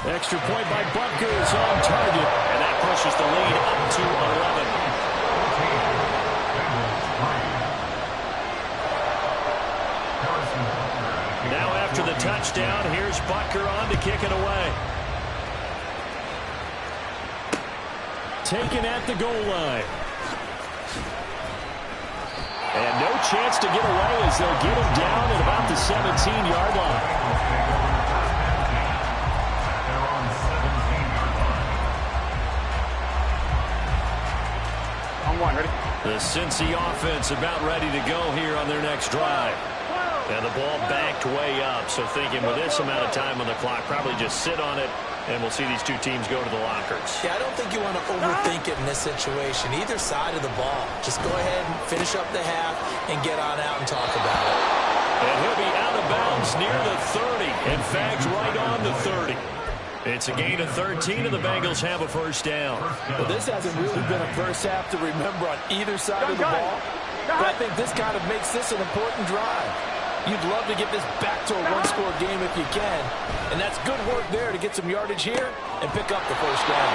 Extra point by Butker is on target. And that pushes the lead up to 11. Now after the touchdown, here's Butker on to kick it away. Taken at the goal line. And no chance to get away as they'll get him down at about the 17-yard line. On 1, ready? The Cincy offense about ready to go here on their next drive. And the ball backed way up, so thinking with this amount of time on the clock, probably just sit on it, and we'll see these two teams go to the lockers. Yeah, I don't think you want to overthink it in this situation. Either side of the ball. Just go ahead and finish up the half and get on out and talk about it. And he'll be out of bounds near the 30. In fact, right on the 30. It's a gain of 13, and the Bengals have a first down. Well, this hasn't really been a first half to remember on either side of the ball. But I think this kind of makes this an important drive. You'd love to get this back to a one-score game if you can. And that's good work there to get some yardage here and pick up the first down.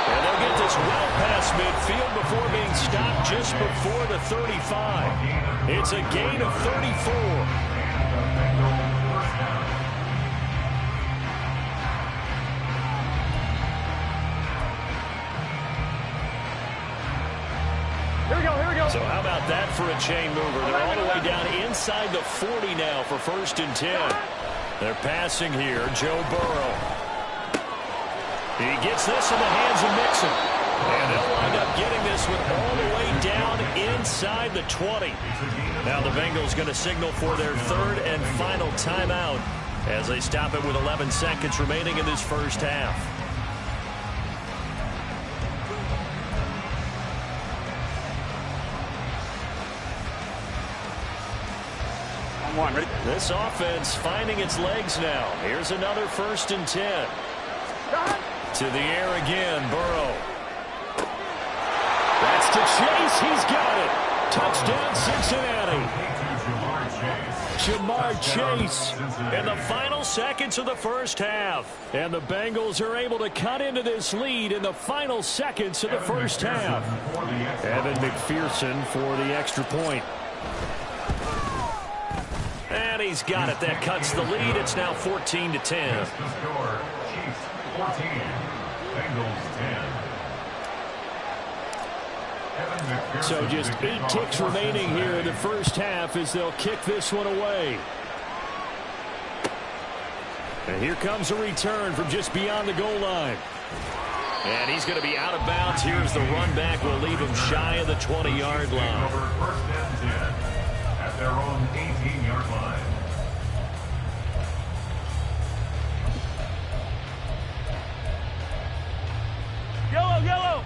And they'll get this well past midfield before being stopped just before the 35. It's a gain of 34. So how about that for a chain mover? They're all the way down inside the 40 now for 1st and 10. They're passing here, Joe Burrow. He gets this in the hands of Mixon. And they'll wind up getting this one all the way down inside the 20. Now the Bengals going to signal for their 3rd and final timeout as they stop it with 11 seconds remaining in this first half. This offense finding its legs now. Here's another 1st and 10. To the air again, Burrow. That's to Chase. He's got it. Touchdown, Cincinnati. Jamar Chase in the final seconds of the first half. And the Bengals are able to cut into this lead in the final seconds of the first half. Evan McPherson for the extra point. And he's got it. That cuts the lead. It's now 14-10. The score, Chiefs 14, Bengals 10. So just 8 ticks remaining here in the first half as they'll kick this one away. And here comes a return from just beyond the goal line. And he's going to be out of bounds. Here's the run back. Will leave him shy of the 20-yard line. 1st and 10 at their own 18-yard line. Yellow, yellow.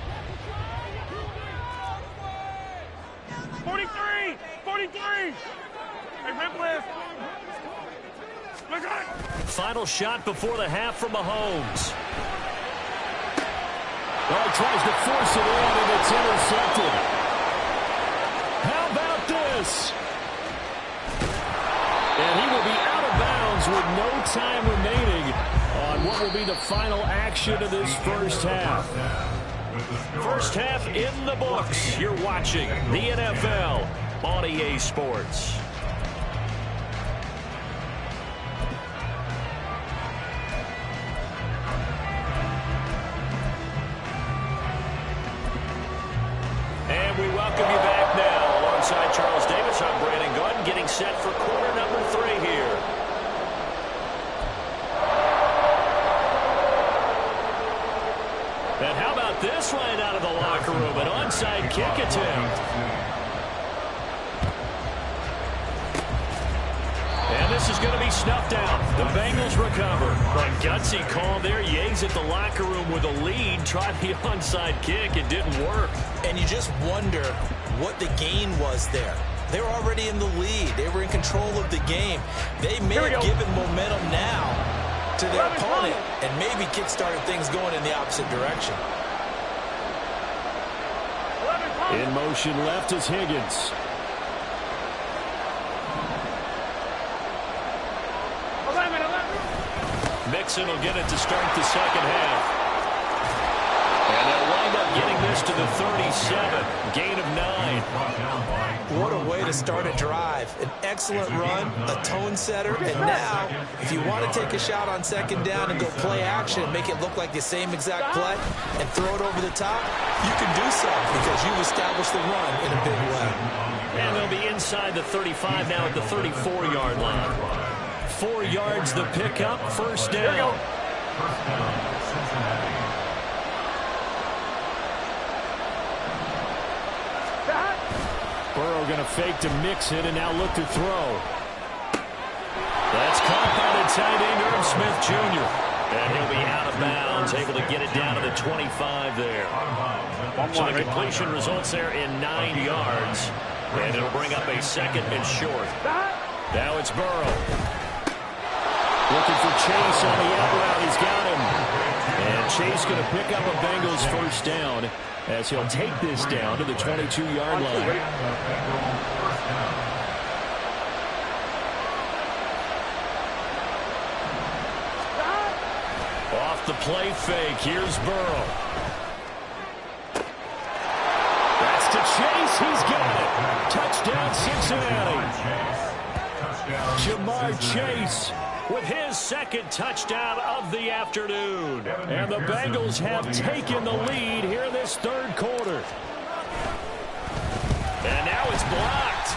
43, 43. Hey, rip list. Look at it. Final shot before the half from Mahomes. Oh, he tries to force it in, and it's intercepted. How about this? And he will be out of bounds with no time remaining on what will be the final action of this first half. First half in the books. You're watching the NFL on EA Sports. And we welcome you back now. Alongside Charles Davis, I'm Brandon Gordon, getting set for quarter number 3 here. And how about this right out of the locker room? An onside kick attempt. And this is going to be snuffed out. The Bengals recover. A gutsy call there. Yates at the locker room with a lead. Tried the onside kick. It didn't work. And you just wonder what the gain was there. They were already in the lead. They were in control of the game. They may have given momentum now to their opponent and maybe kick-started things going in the opposite direction. In motion left is Higgins. 11. Mixon will get it to start the second half. And they'll wind up getting this to the 37. Gain of 9. What a way to start a drive. An excellent run, a tone setter, and now, if you want to take a shot on second down and go play action, make it look like the same exact play, and throw it over the top, you can do so because you've established the run in a big way. And they'll be inside the 35 now at the 34-yard line. 4 yards the pickup, first down. Burrow going to fake to Mixon and now look to throw. That's caught by the tight end, Irv Smith Jr. And he'll be out of bounds, able to get it down to the 25 there. So the completion results there in 9 yards. And it'll bring up a second and short. Now it's Burrow. Looking for Chase on the out route. He's got him. And Chase going to pick up a Bengals first down as he'll take this down to the 22-yard line. Off the play fake. Here's Burrow. That's to Chase. He's got it. Touchdown, Cincinnati. Jamar Chase with his second touchdown of the afternoon. And the Bengals have taken the lead here in this third quarter. And now it's blocked.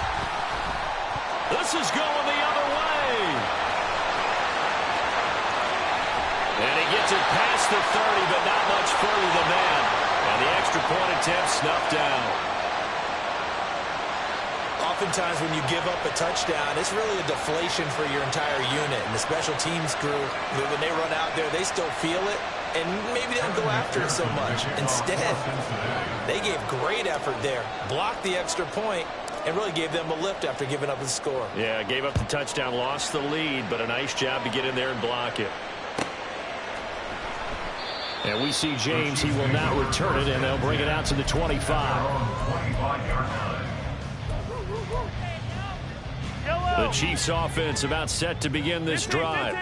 This is going the other way. And he gets it past the 30, but not much further than that. And the extra point attempt snuffed down. Oftentimes when you give up a touchdown, it's really a deflation for your entire unit. And the special teams crew, when they run out there, they still feel it. And maybe they don't go after it so much. Instead, they gave great effort there. Blocked the extra point and really gave them a lift after giving up the score. Yeah, gave up the touchdown, lost the lead, but a nice job to get in there and block it. And we see James. He will now return it, and they'll bring it out to the 25. The Chiefs offense about set to begin this drive.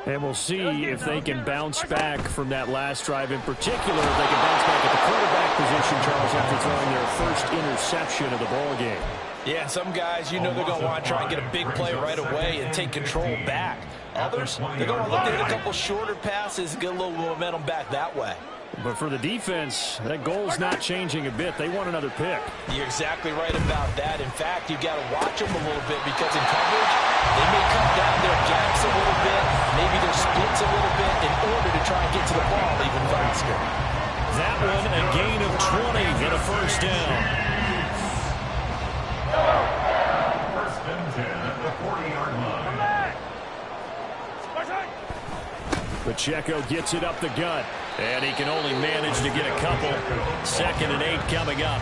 And we'll see if they can bounce back from that last drive in particular. If they can bounce back at the quarterback position, Charles, after throwing their first interception of the ball game. Yeah, some guys, you know they're going to want to try and get a big play right away and take control back. Others, they're going to look at a couple shorter passes and get a little momentum back that way. But for the defense, that goal's not changing a bit. They want another pick. You're exactly right about that. In fact, you've got to watch them a little bit because in coverage, they may cut down their gaps a little bit, maybe their splits a little bit in order to try and get to the ball even faster. That one, a gain of 20 and a first down. First and 10 at the 40-yard line. Pacheco gets it up the gut, and he can only manage to get a couple. 2nd and 8 coming up.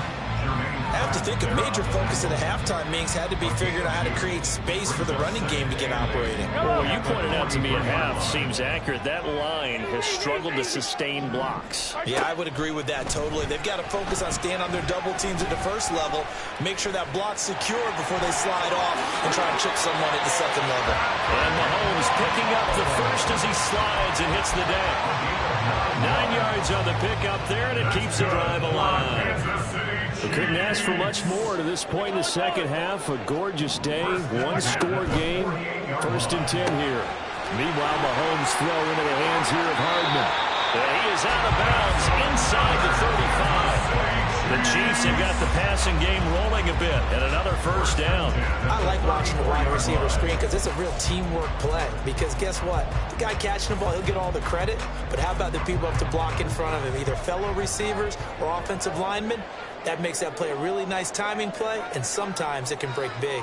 I have to think a major focus at the halftime meetings had to be figuring out how to create space for the running game to get operating. Well, you pointed out to me at half seems accurate. That line has struggled to sustain blocks. Yeah, I would agree with that totally. They've got to focus on staying on their double teams at the first level, make sure that block's secure before they slide off and try and chip someone at the second level. And Mahomes picking up the first as he slides and hits the deck. 9 yards on the pickup there, and it keeps the drive alive. We couldn't ask for much more to this point in the second half. A gorgeous day, one-score game. 1st and 10 here. Meanwhile, Mahomes throw into the hands here of Hardman. He is out of bounds inside the 35. The Chiefs have got the passing game rolling a bit, and another first down. I like watching the wide receiver screen because it's a real teamwork play. Because guess what? The guy catching the ball, he'll get all the credit. But how about the people up to block in front of him, either fellow receivers or offensive linemen? That makes that play a really nice timing play, and sometimes it can break big.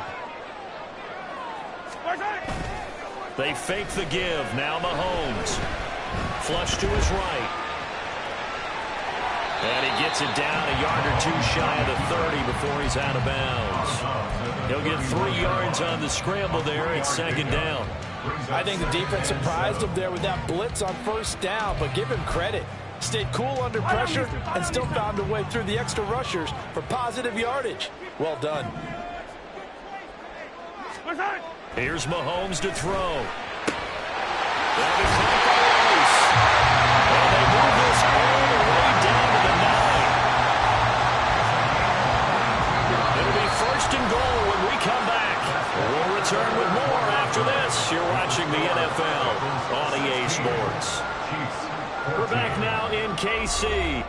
They fake the give. Now Mahomes. Flush to his right. And he gets it down a yard or two shy of the 30 before he's out of bounds. He'll get 3 yards on the scramble there. It's 2nd down. I think the defense surprised him there with that blitz on first down, but give him credit. Stayed cool under pressure and still found a way through the extra rushers for positive yardage. Well done. Here's Mahomes to throw. And they move this all the way down to the 9. It'll be 1st and goal when we come back. We'll return with more after this. You're watching the NFL on EA Sports. We're back now in KC.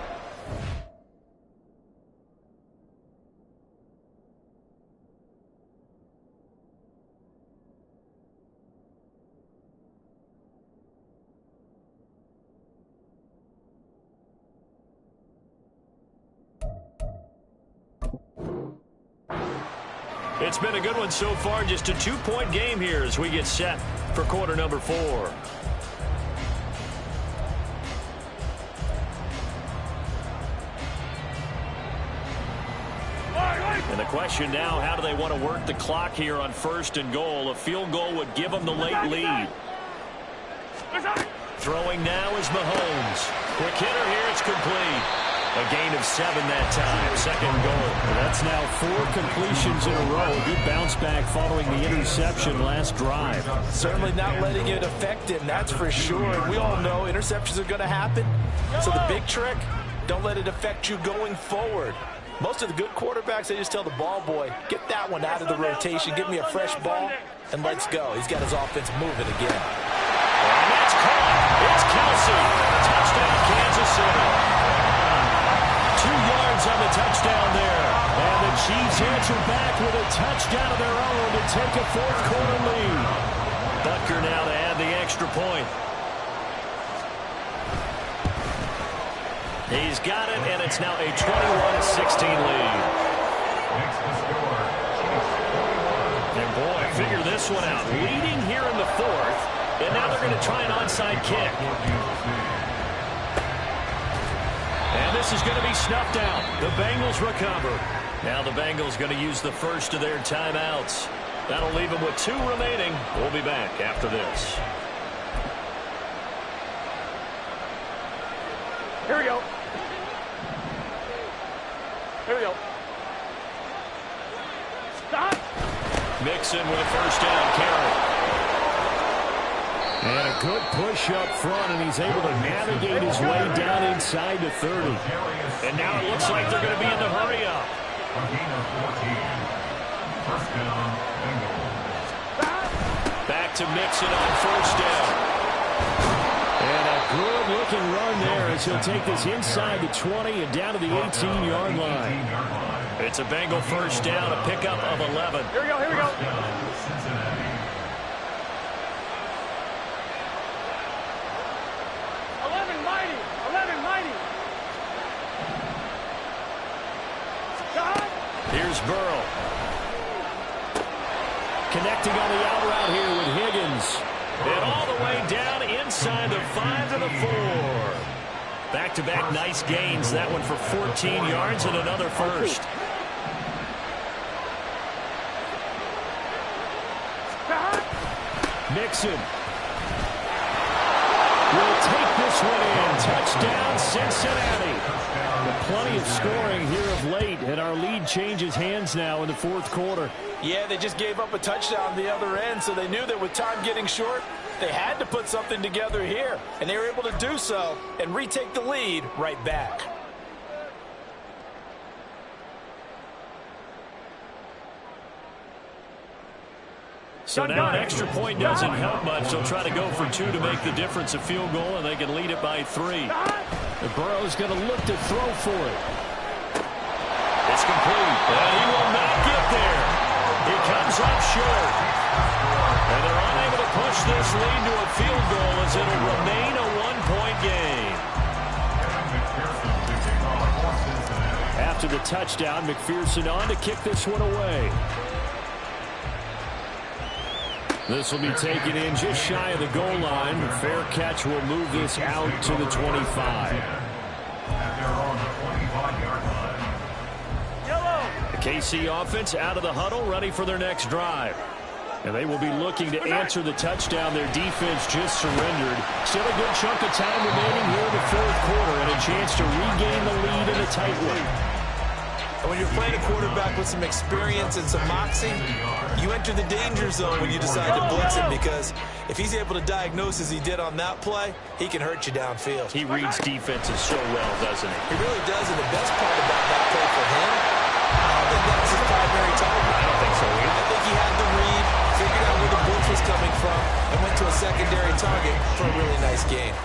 It's been a good one so far. Just a 2-point game here as we get set for quarter number 4. And the question now, how do they want to work the clock here on 1st and goal? A field goal would give them the late lead. Throwing now is Mahomes. Quick hitter here, it's complete. A gain of 7 that time, 2nd goal. That's now 4 completions in a row. A good bounce back following the interception last drive. Certainly not letting it affect him, that's for sure. We all know interceptions are going to happen. So the big trick, don't let it affect you going forward. Most of the good quarterbacks, they just tell the ball boy, get that one out of the rotation, give me a fresh ball, and let's go. He's got his offense moving again. And that's caught. It's Kelsey. Touchdown, Kansas City. 2 yards on the touchdown there. And And the Chiefs answer back with a touchdown of their own to take a fourth-quarter lead. Butker now to add the extra point. He's got it, and it's now a 21-16 lead. And boy, figure this one out. Leading here in the fourth, and now they're going to try an onside kick. And this is going to be snuffed out. The Bengals recover. Now the Bengals going to use the first of their timeouts. That'll leave them with 2 remaining. We'll be back after this. Here we go. Here we go. Stop. Mixon with a first down carry. And a good push up front, and he's able to navigate his way down inside the 30. And now it looks like they're going to be in the hurry up. Back to Mixon on first down. And a good-looking run there as he'll take this inside the 20 and down to the 18-yard line. It's a Bengal first down, a pickup of 11. Here we go, here we go. Here's Burrow. Connecting on the out route here with Higgins. And all the way down inside the 5 to the 4. Back-to-back nice gains. That one for 14 yards and another first. Mixon will take this one in. Touchdown, Cincinnati. Plenty of scoring here of late, and our lead changes hands now in the fourth quarter. Yeah, they just gave up a touchdown the other end, so they knew that with time getting short, they had to put something together here, and they were able to do so and retake the lead right back. So now an extra point doesn't help much. They'll try to go for 2 to make the difference a field goal, and they can lead it by 3. The Burrow's going to look to throw for it. It's complete. And he will not get there. He comes up short. And they're unable to push this lead to a field goal as it'll remain a 1-point game. After the touchdown, McPherson on to kick this one away. This will be taken in just shy of the goal line. The fair catch will move this out to the 25. The KC offense out of the huddle, ready for their next drive. And they will be looking to answer the touchdown their defense just surrendered. Still a good chunk of time remaining here in the fourth quarter and a chance to regain the lead in a tight one. And when you're playing a quarterback with some experience and some moxie, you enter the danger zone when you decide to blitz him, because if he's able to diagnose as he did on that play, he can hurt you downfield. He reads defenses so well, doesn't he? He really does, and the best part about that play for him, I don't think that was his primary target. I don't think so either. I think he had the read, figured out where the blitz was coming from, and went to a secondary target for a really nice gain.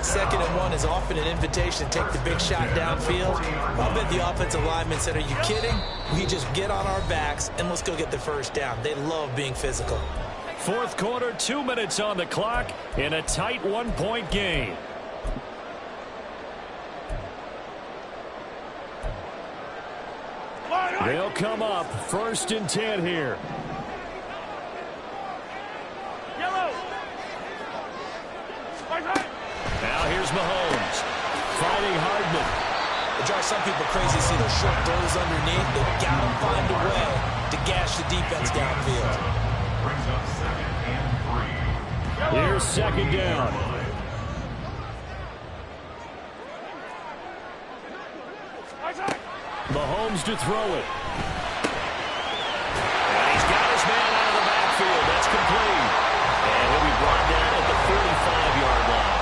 2nd and 1 is often an invitation to take the big shot downfield. I bet the offensive lineman said, are you kidding? We just get on our backs and let's go get the first down. They love being physical. Fourth quarter, 2 minutes on the clock in a tight 1-point game. They'll come up 1st and 10 here. Now here's Mahomes. Fighting Hardman. It drives some people crazy to see those short throws underneath. They've got to find a way to gash the defense downfield. Here's 2nd down. Mahomes to throw it. And he's got his man out of the backfield. That's complete. And he'll be brought down at the 45-yard line.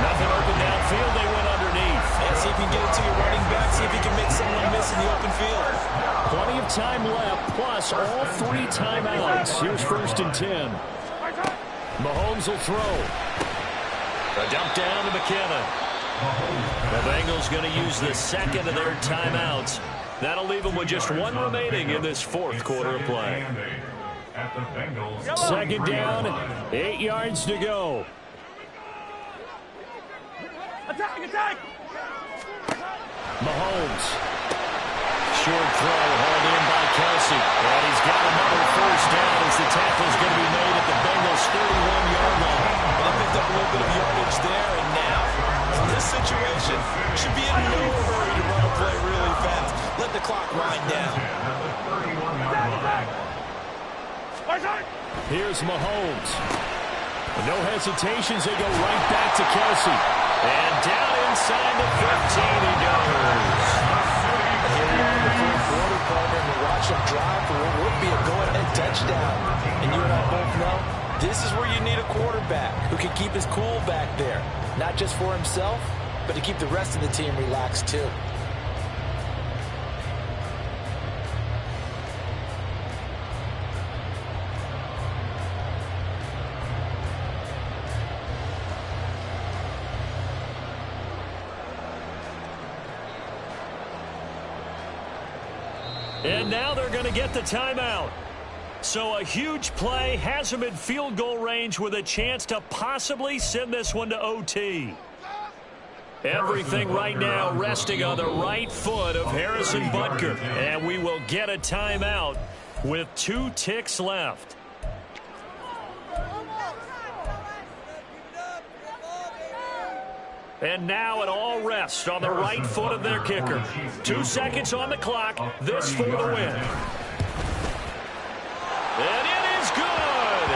Nothing open downfield. They went underneath. And see if you can get it to your running back. See if you can make someone miss in the open field. Plenty of time left, plus all 3 timeouts. Here's 1st and 10. Mahomes will throw. A dump down to McKinnon. The Bengals going to use the 2nd of their timeouts. That'll leave them with just one remaining in this fourth quarter of play. Second down, 8 yards to go. Attack, attack! Mahomes. Short throw, hauled in by Kelsey. And he's got another first down as the tackle's going to be made at the Bengals' 31-yard line. Well, they picked up a little bit of yardage there, and now, in this situation, should be in no hurry to run a play really fast. Let the clock wind down. Here's Mahomes. No hesitations, they go right back to Kelsey. And down inside the 15 he goes. Here we are in the fourth quarter, partner, and we watch them drive for what would be a go-ahead touchdown. And you and I both know, this is where you need a quarterback who can keep his cool back there. Not just for himself, but to keep the rest of the team relaxed too. And now they're going to get the timeout. So a huge play has them in field goal range with a chance to possibly send this one to OT. Everything right now resting on the right foot of Harrison Butker. And we will get a timeout with 2 ticks left. And now it all rests on the right foot of their kicker. 2 seconds on the clock. This for the win. And it is good.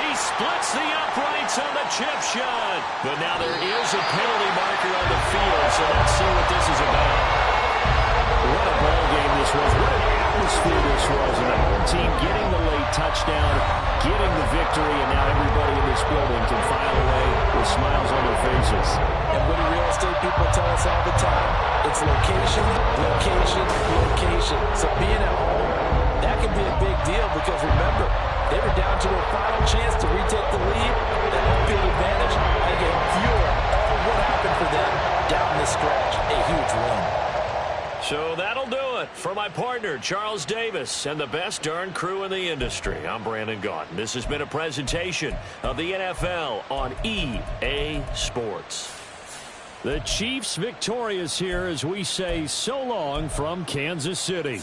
He splits the uprights on the chip shot. But now there is a penalty marker on the field, so let's see what this is about. What a ball game this was. What an atmosphere this was. And the home team getting the late touchdown, getting the victory, and now everybody in this building can file away with smiles on their faces. And what do real estate people tell us all the time? It's location, location, location. So being at home, that can be a big deal because remember, they were down to their final chance to retake the lead. That home field advantage, I get fuel all what happened for them down the stretch. A huge win. So that'll do it for my partner, Charles Davis, and the best darn crew in the industry. I'm Brandon Gaudin. This has been a presentation of the NFL on EA Sports. The Chiefs victorious here as we say so long from Kansas City.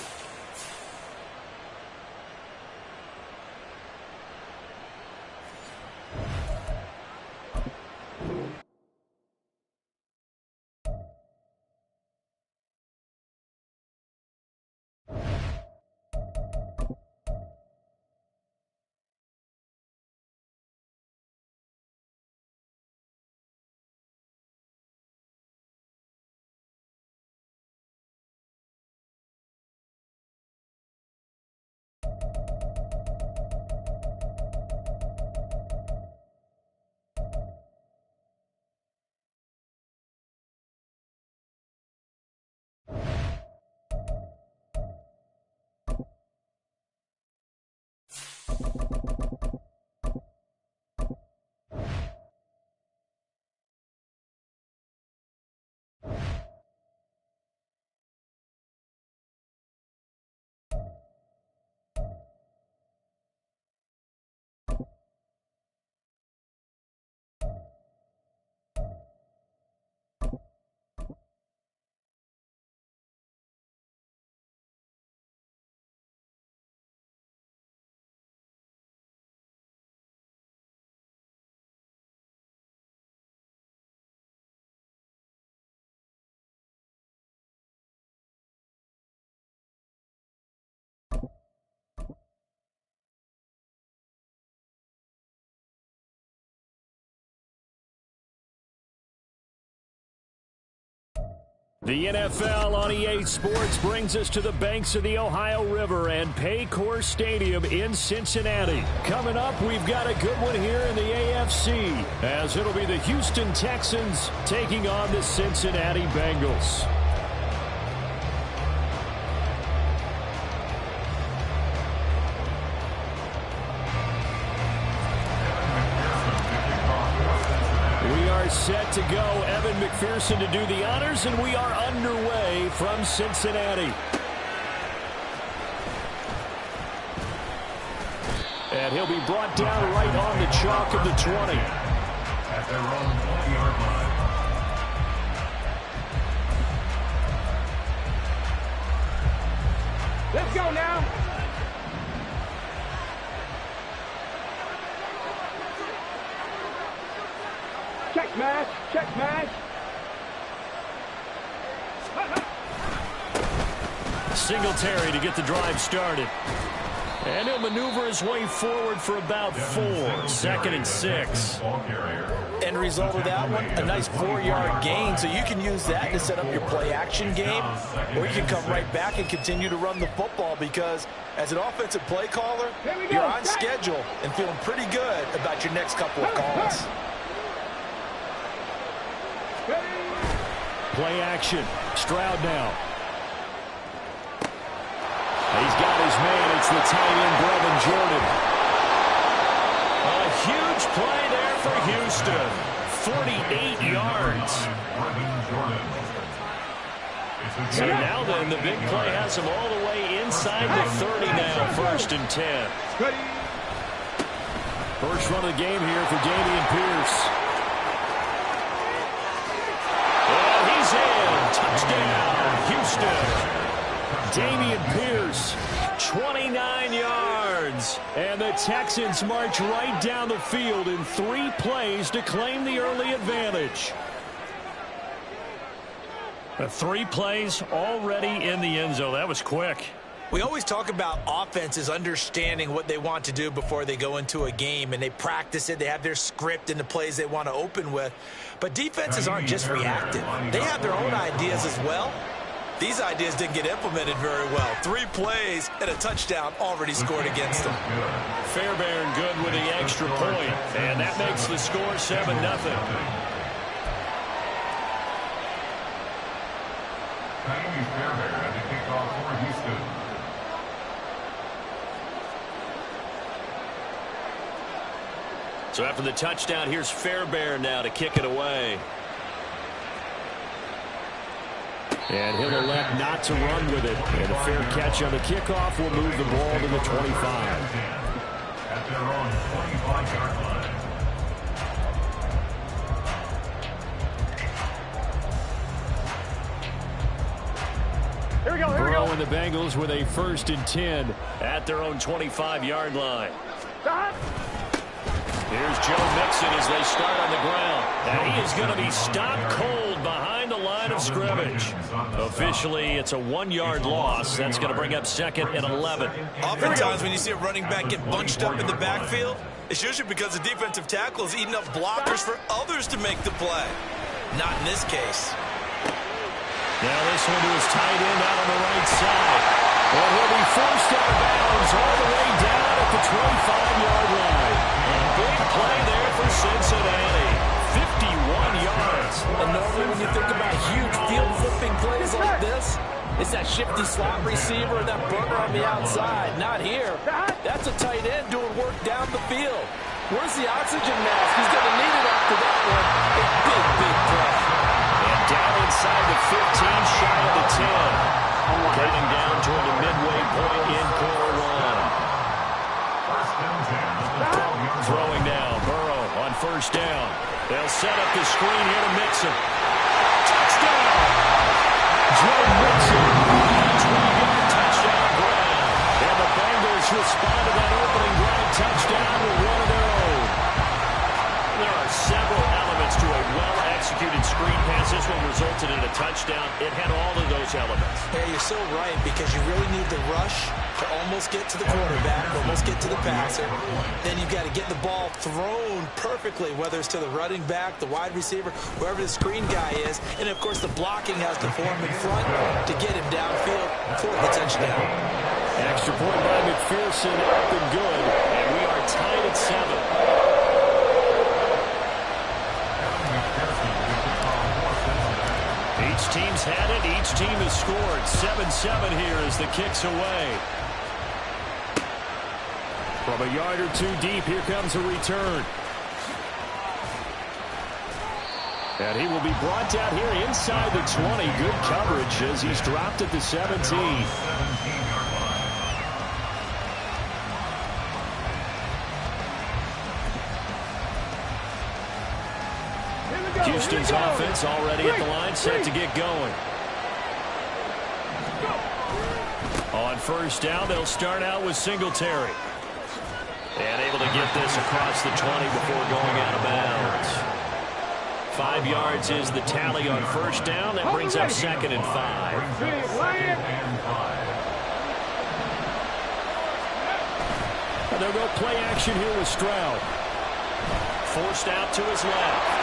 The NFL on EA Sports brings us to the banks of the Ohio River and Paycor Stadium in Cincinnati. Coming up, we've got a good one here in the AFC, as it'll be the Houston Texans taking on the Cincinnati Bengals. Set to go. Evan McPherson to do the honors, and we are underway from Cincinnati. And he'll be brought down right on the chalk of the 20. At their own 20-yard line. Let's go now. Check match. Check match. Singletary to get the drive started. And he'll maneuver his way forward for about 4. 2nd and 6. End result of that one, a nice 4-yard gain. So you can use that to set up your play-action game, or you can come right back and continue to run the football because as an offensive play caller, you're on schedule and feeling pretty good about your next couple of calls. Play action. Stroud now. He's got his man. It's the tight end, Brevin Jordan. A huge play there for Houston. 48 yards. So now then, the big play has him all the way inside the 30 now. 1st and 10. First run of the game here for Dameon Pierce. And he's in. Touchdown, Houston. Dameon Pierce, 29 yards. And the Texans march right down the field in 3 plays to claim the early advantage. 3 plays already in the end zone. That was quick. We always talk about offenses understanding what they want to do before they go into a game, and they practice it. They have their script and the plays they want to open with. But defenses aren't just reactive. They have their own ideas as well. These ideas didn't get implemented very well. 3 plays and a touchdown already scored against them. Fairbairn good with the extra point, and that makes the score 7-0. Fairbairn at the kickoff for Houston. So after the touchdown, here's Fairbairn now to kick it away. And he'll elect not to run with it. And a fair catch on the kickoff will move the ball to the 25. At their own 25-yard line. Here we go, here we Burrow go. and the Bengals with a 1st and 10 at their own 25-yard line. Here's Joe Mixon as they start on the ground. And he is going to be stopped cold behind the line of scrimmage. Officially, it's a 1-yard loss. That's going to bring up 2nd and 11. Oftentimes when you see a running back get bunched up in the backfield, it's usually because the defensive tackle is eating up blockers for others to make the play. Not in this case. Now this one to his tight end out on the right side. And he'll be forced out of bounds all the way down at the 25-yard line. Big play there for Cincinnati. 51 yards. And normally when you think about huge field flipping plays like this, it's that shifty slot receiver and that burner on the outside. Not here. That's a tight end doing work down the field. Where's the oxygen mask? He's going to need it after that one. A big, big play. And down inside the 15, shy of the 10. Getting down toward the midway point in quarter 1. Throwing now, Burrow on 1st down. They'll set up the screen here to Mixon. Touchdown! Joe Mixon, 12-yard touchdown grab. And the Bengals respond to that opening drive touchdown with one of their own. There are several elements to a well-executed screen pass. This one resulted in a touchdown. It had all of those elements. Yeah, you're so right, because you really need the rush to almost get to the quarterback, almost get to the passer. Then you've got to get the ball thrown perfectly, whether it's to the running back, the wide receiver, wherever the screen guy is. And, of course, the blocking has to form in front to get him downfield for the touchdown. Extra point by McPherson, up and good. And we are tied at 7. Each team's had it. Each team has scored. 7-7 here as the kick's away. From a yard or 2 deep, here comes a return. And he will be brought down here inside the 20. Good coverage as he's dropped at the 17. Houston's offense already at the line, set to get going. On first down, they'll start out with Singletary. And able to get this across the 20 before going out of bounds. 5 yards is the tally on first down. That brings up 2nd and 5. And they'll go play action here with Stroud. Forced out to his left.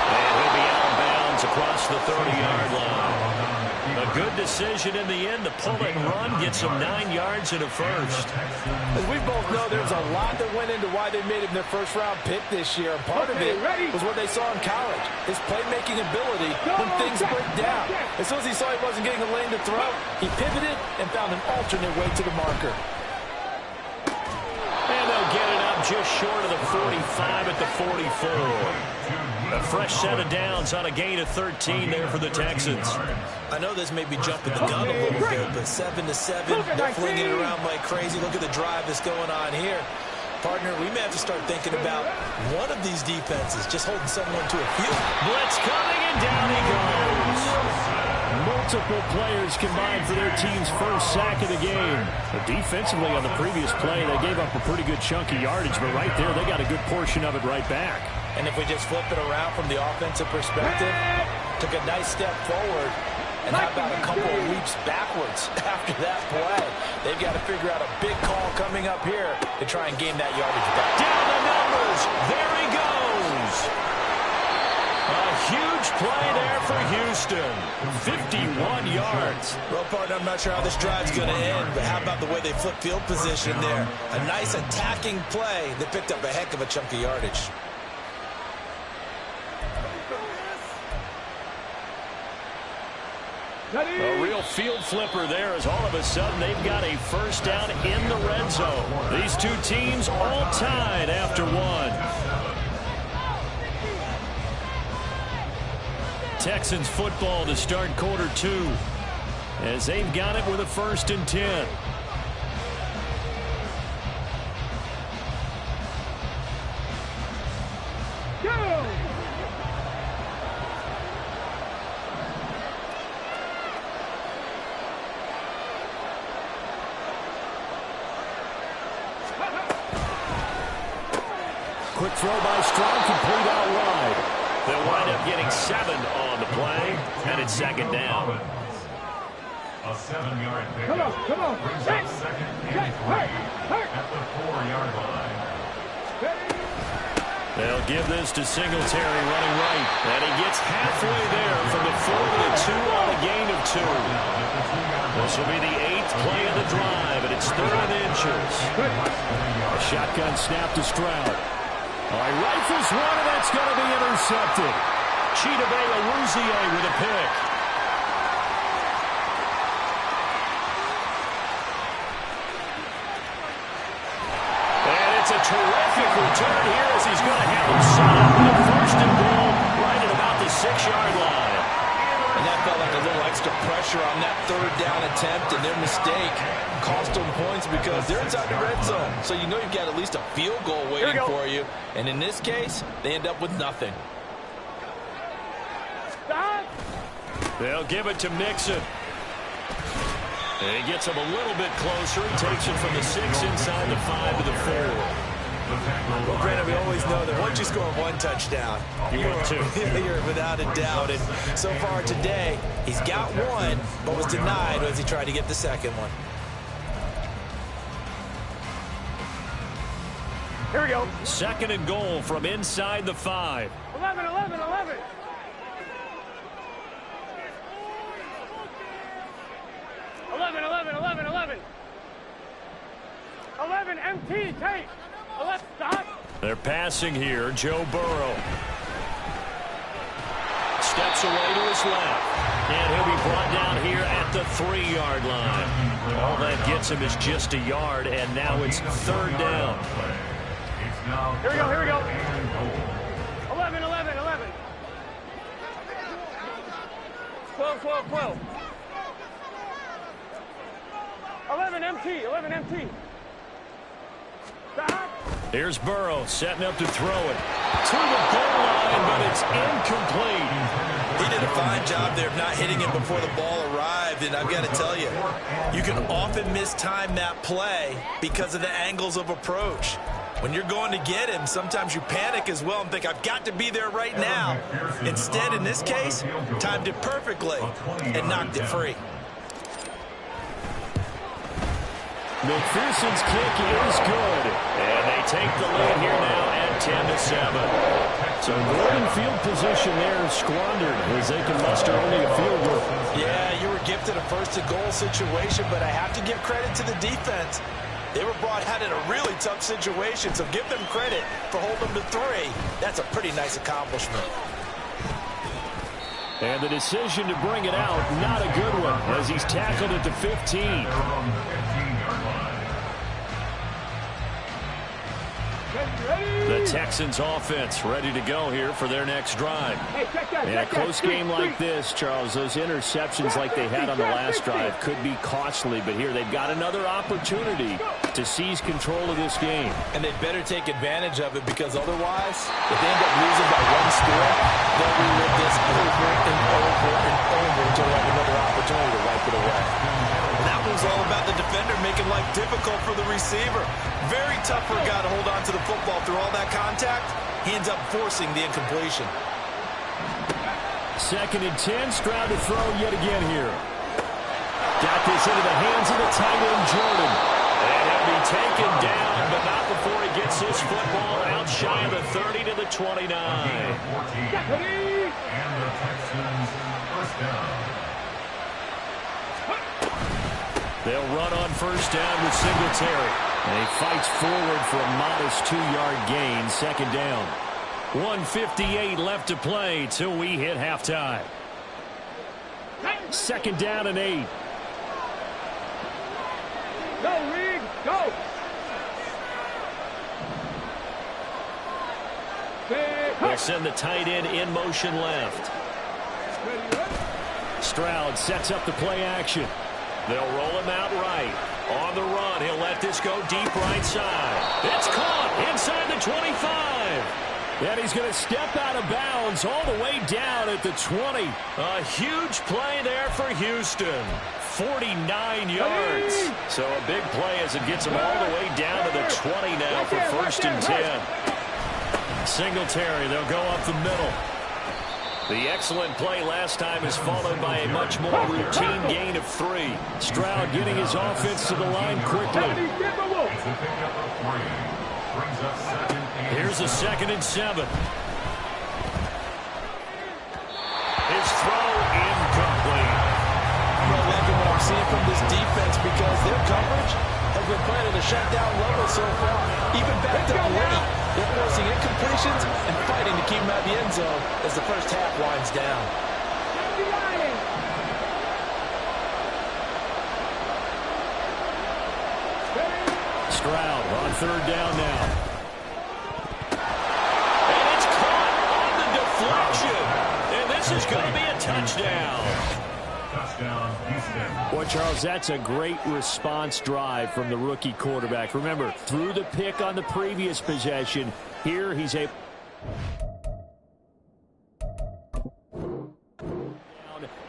And he'll be out of bounds across the 30-yard line. A good decision in the end to pull it and run, get some 9 yards and a first. As we both know, there's a lot that went into why they made him their first-round pick this year. And part of it was what they saw in college, his playmaking ability when things break down. As soon as he saw he wasn't getting a lane to throw, he pivoted and found an alternate way to the marker. And they'll get it up just short of the 45 at the 44. A fresh set of downs on a gain of 13 there for the Texans. I know this may be jumping the gun a little bit, but 7-7, they're flinging it around like crazy. Look at the drive that's going on here. Partner, we may have to start thinking about one of these defenses just holding someone to a field. Blitz coming, and down he goes. Multiple players combined for their team's first sack of the game. But defensively on the previous play, they gave up a pretty good chunk of yardage, but right there, they got a good portion of it right back. And if we just flip it around from the offensive perspective, took a nice step forward, and how about a couple of leaps backwards after that play? They've got to figure out a big call coming up here to try and gain that yardage back. Down the numbers. There he goes. A huge play there for Houston. 51 yards. Well, partner, I'm not sure how this drive's going to end, but how about the way they flip field position there? A nice attacking play that picked up a heck of a chunk of yardage. A real field flipper there as all of a sudden they've got a first down in the red zone. These two teams all tied after one. Texans football to start quarter 2 as they've got it with a 1st and 10. Quick throw by Stroud, complete out wide. They'll wind up getting 7 on the play, and it's 2nd down. A 7-yard pickup. Come on. Brings up 2nd and 3 at the 4-yard line. They'll give this to Singletary running right, and he gets halfway there from the 4 to the 2 on a gain of 2. This will be the 8th play of the drive, and it's 3rd and inches. A shotgun snap to Stroud. All right, rifles one, and that's going to be intercepted. Chidobe with a pick. And it's a terrific return here as he's going to have him set up with a 1st and goal right at about the 6-yard line. And that felt like a little extra pressure on that 3rd down attempt, and their mistake cost them points because they're inside the red zone. So you know you've got at least a field goal waiting for you. And in this case, they end up with nothing. They'll give it to Mixon. And he gets him a little bit closer. He takes it from the 6 inside the 5 to the 4. Well, Brandon, we always know that once you score 1 touchdown, you win 2. You're without a doubt. And so far today, he's got 1, but was denied as he tried to get the 2nd one. Here we go. 2nd and goal from inside the 5. 11. 11, MT, take. Let's stop. They're passing here. Joe Burrow. Steps away to his left. And he'll be brought down here at the 3-yard line. All that gets him is just a yard, and now it's 3rd down. Here we go. 11. 12. 11 MT. Stop. Here's Burrow setting up to throw it. to the goal line, but it's incomplete. He did a fine job there of not hitting him before the ball arrived, and I've got to tell you, you can often mistime that play because of the angles of approach. When you're going to get him, sometimes you panic as well and think, I've got to be there right now. Instead, in this case, timed it perfectly and knocked it free. McPherson's kick is good. And they take the lead here now at 10-7. So Gordon field position there squandered as they can muster only a field goal. Yeah, you were gifted a first-to-goal situation, but I have to give credit to the defense. They were brought out in a really tough situation, so give them credit for holding them to 3. That's a pretty nice accomplishment. And the decision to bring it out, not a good one, as he's tackled at the 15. The Texans offense ready to go here for their next drive. In a close game like this, Charles, those interceptions like they had on the last drive could be costly, but here they've got another opportunity to seize control of this game. And they better take advantage of it, because otherwise, if they end up losing by 1 score, they'll relive this over and over and over until they have another opportunity to wipe it away. That was all about the defender making life difficult for the receiver. Very tough for a guy to hold on to the football through all that contact. He ends up forcing the incompletion. 2nd and 10, Stroud to throw yet again here. Got this into the hands of the tight end, Jordan. And he'll be taken down, but not before he gets his football out shy of the 30 to the 29. And the Texans first down. They'll run on first down with Singletary. And he fights forward for a modest 2-yard gain, 2nd down. 1:58 left to play till we hit halftime. 2nd down and 8. Go, Reed, go! They'll send the tight end in motion left. Stroud sets up the play action. They'll roll him out right. On the run, he'll let this go deep right side. It's caught inside the 25. And he's going to step out of bounds all the way down at the 20. A huge play there for Houston. 49 yards. So a big play as it gets him all the way down to the 20 now for 1st and 10. Singletary, they'll go up the middle. The excellent play last time is followed by a much more routine gain of 3. Stroud getting his offense to the line quickly. Here's a 2nd and 7. His throw incomplete. I'm liking what I'm seeing from this defense, because their coverage has been playing at a shutdown level so far. Even backed up late, they're forcing incompletions and fighting to keep them out of the end zone as the first half winds down. Stroud on 3rd down now. And it's caught on the deflection. And this is going to be a touchdown. Touchdown, Houston. Boy, Charles, that's a great response drive from the rookie quarterback. Remember, threw the pick on the previous possession. Here he's able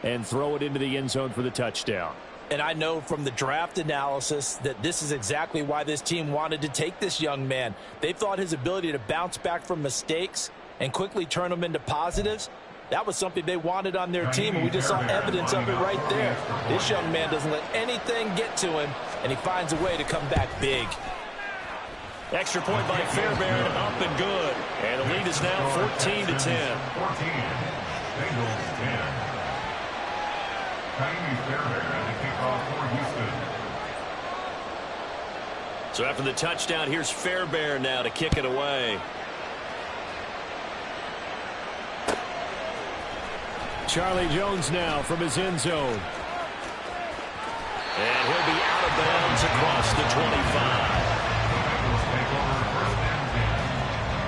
and throw it into the end zone for the touchdown. And I know from the draft analysis that this is exactly why this team wanted to take this young man. They thought his ability to bounce back from mistakes and quickly turn them into positives, that was something they wanted on their team, and we just saw evidence of it right there. This young man doesn't let anything get to him, and he finds a way to come back big. Extra point by Fairbairn, up and good. And the lead is now 14 to 10. 14. Bengals 10. Fairbairn at the kickoff for Houston. So after the touchdown, here's Fairbairn now to kick it away. Charlie Jones now from his end zone. And he'll be out of bounds across the 25. Bengals take over first and 10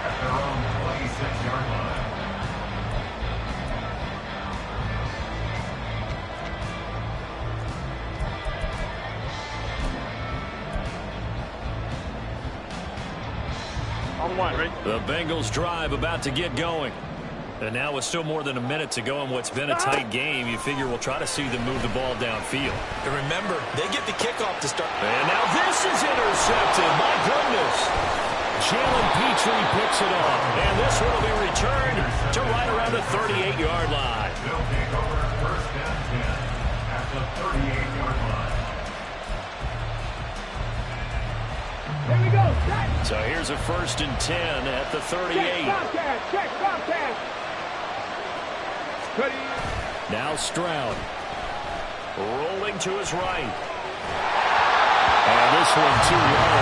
at their own 26-yard line. On one, ready? The Bengals drive about to get going. And now with still more than a minute to go in what's been a tight game, you figure we'll try to see them move the ball downfield. And remember, they get the kickoff to start. And now this is intercepted. My goodness. Jalen Petrie picks it off. And this one will be returned to right around the 38-yard line. They'll take over first and 10 at the 38-yard line. Here we go. So here's a 1st and 10 at the 38. Check, Bobcat. Now Stroud. Rolling to his right. And this one too low.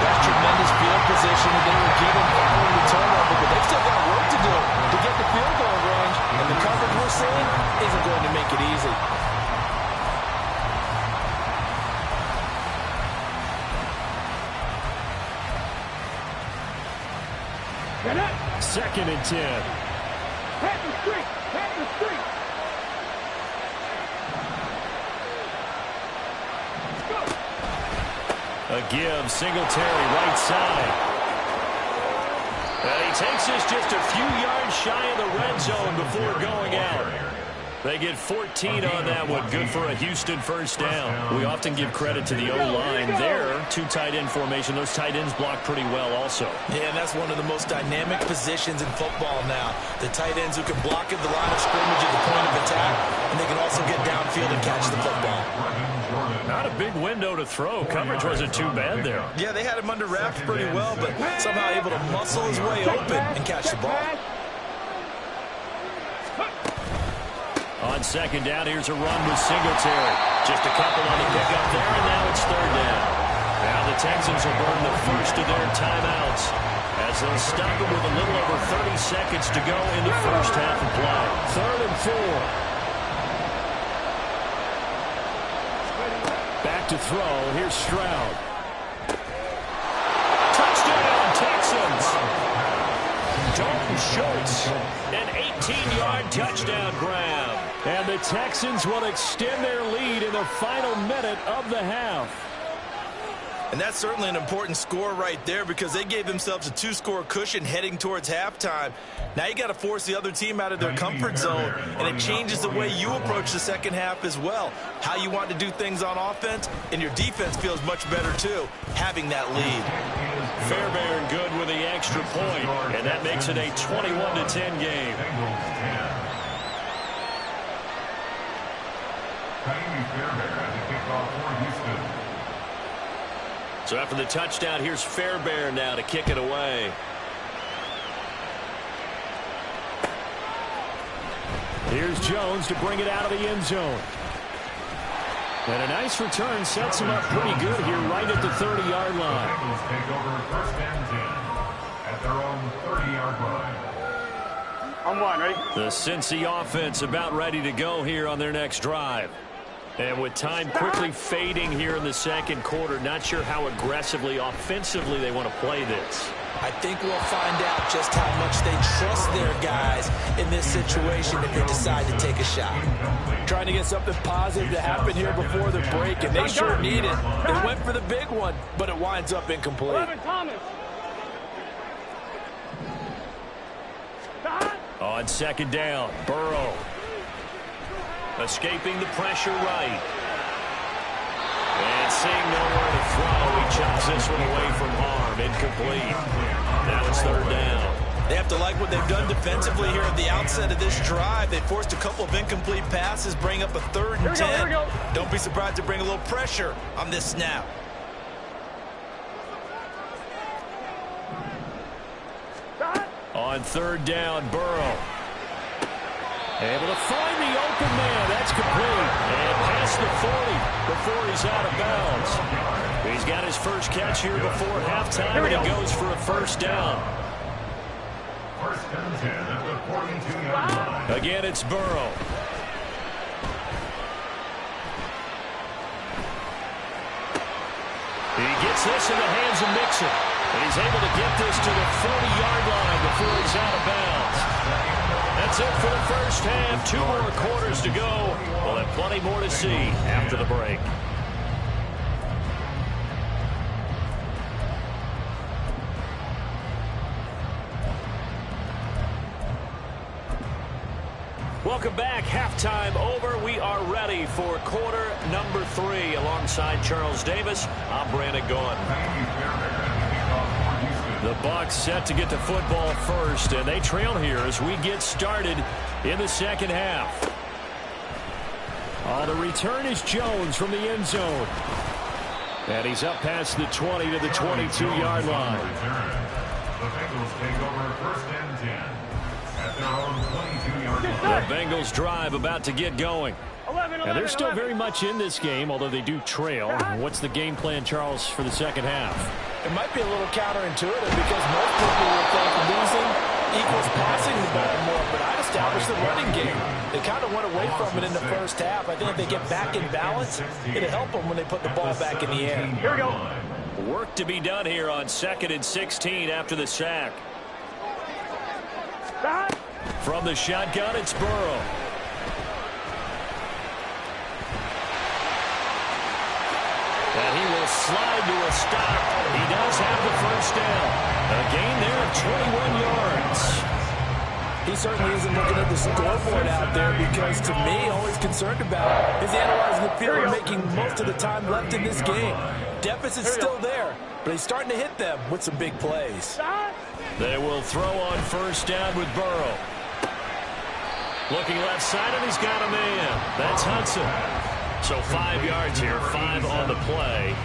That's tremendous field position that they were given following the turnover, but they've still got work to do to get the field goal range, and the coverage we're seeing isn't going to make it easy. Second and 10. Pat the street. A give, Singletary, right side. And he takes us just a few yards shy of the red zone before going out. They get 14 on that one. Good for a Houston first down. We often give credit to the O-line there. 2 tight end formation. Those tight ends block pretty well also. Yeah, and that's one of the most dynamic positions in football now. The tight ends who can block at the line of scrimmage at the point of attack, and they can also get downfield and catch the football. Not a big window to throw. Coverage wasn't too bad there. Yeah, they had him under wraps pretty well, but somehow able to muscle his way open and catch the ball. On second down, here's a run with Singletary. Just a couple on the pickup there, and now it's 3rd down. Now the Texans will burn the first of their timeouts as they'll stop it with a little over 30 seconds to go in the first half of play. 3rd and 4. Back to throw. Here's Stroud. Touchdown, Texans. Dalton Schultz, an 18-yard touchdown grab. And the Texans will extend their lead in the final minute of the half. And that's certainly an important score right there because they gave themselves a 2-score cushion heading towards halftime. Now you got to force the other team out of their comfort zone, and it changes the way you approach the second half as well. How you want to do things on offense, and your defense feels much better too, having that lead. Fairbairn good with the extra point, and that makes it a 21-10 game. So after the touchdown, here's Fairbairn now to kick it away. Here's Jones to bring it out of the end zone. And a nice return sets him up pretty good here right at the 30-yard line. Bengals take over first and 10 at their own 30-yard line. On one, ready? The Cincy offense about ready to go here on their next drive. And with time quickly fading here in the second quarter, not sure how aggressively, offensively they want to play this. I think we'll find out just how much they trust their guys in this situation if they decide to take a shot. Trying to get something positive to happen here before the break, and they sure need it. They went for the big one, but it winds up incomplete. Thomas. On second down, Burrow. Escaping the pressure right. And seeing nowhere to throw, he chucks this one away from harm. Incomplete. Now it's 3rd down. They have to like what they've done defensively here at the outset of this drive. They forced a couple of incomplete passes, bring up a 3rd and 10. Here we go. Don't be surprised to bring a little pressure on this snap. On 3rd down, Burrow. Able to find the open man. That's complete. And past the 40 before he's out of bounds. He's got his first catch here before halftime, and he goes for a 1st down. First and 10 at the 42-yard line. Again, it's Burrow. He gets this in the hands of Mixon. And he's able to get this to the 40-yard line before he's out of bounds. That's it for the first half. 2 more quarters to go. We'll have plenty more to see after the break. Welcome back. Halftime over. We are ready for quarter number 3. Alongside Charles Davis, I'm Brandon Gaughan. The Bucs set to get to football first, and they trail here as we get started in the second half. The return is Jones from the end zone. And he's up past the 20 to the 22-yard line. The Bengals take over first and 10 at their own 22-yard line. The Bengals drive about to get going. And they're still very much in this game, although they do trail. What's the game plan, Charles, for the second half? It might be a little counterintuitive because most people would think losing equals passing the ball more, but I'd establish the running game. They kind of went away from it in the first half. I think if they get back in balance, it'll help them when they put the ball back in the air. Here we go. Work to be done here on 2nd and 16 after the sack. From the shotgun, it's Burrow. And he will slide to a stop. He does have the first down. A gain there of 21 yards. He certainly isn't looking at the scoreboard out there because, to me, all he's concerned about is analyzing the field and making most of the time left in this game. Deficit's still there, but he's starting to hit them with some big plays. They will throw on first down with Burrow. Looking left side, and he's got a man. That's Hudson. So 5 yards here, 5 on the play.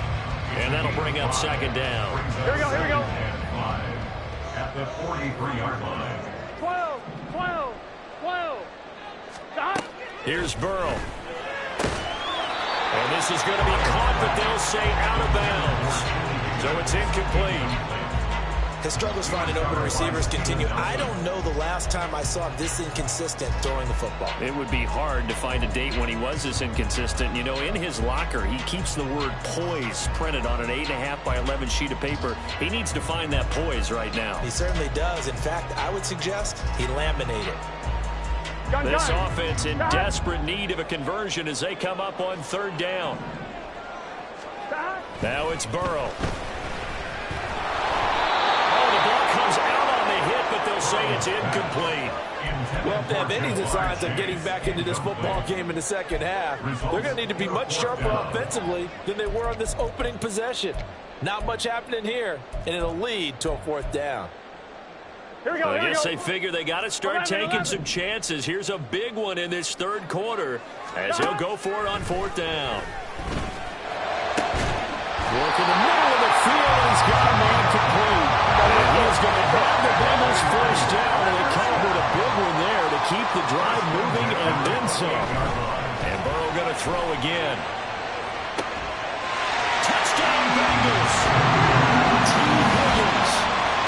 And that'll bring up second down. Here we go, here we go. At the 43-yard line. 12, 12, 12. Stop. Here's Burrow. And this is going to be caught, but they'll say out of bounds. So it's incomplete. His struggles finding open receivers continue. I don't know the last time I saw him this inconsistent throwing the football. It would be hard to find a date when he was this inconsistent. You know, in his locker, he keeps the word poise printed on an 8.5 by 11 sheet of paper. He needs to find that poise right now. He certainly does. In fact, I would suggest he laminate it. This offense in desperate need of a conversion as they come up on third down. Now it's Burrow. They'll say it's incomplete. Well, if they have any designs of getting back into this football game in the second half, they're going to need to be much sharper offensively than they were on this opening possession. Not much happening here, and it'll lead to a fourth down. Here we go, I guess they figure they got to start taking some chances. Here's a big one in this third quarter as he'll go for it on fourth down. Work in the middle of the field, and he's got a man complete. And he's going to have the Bengals first down, and they come up with a big one there to keep the drive moving and then some. And Burrow going to throw again. Touchdown Bengals. T. Higgins,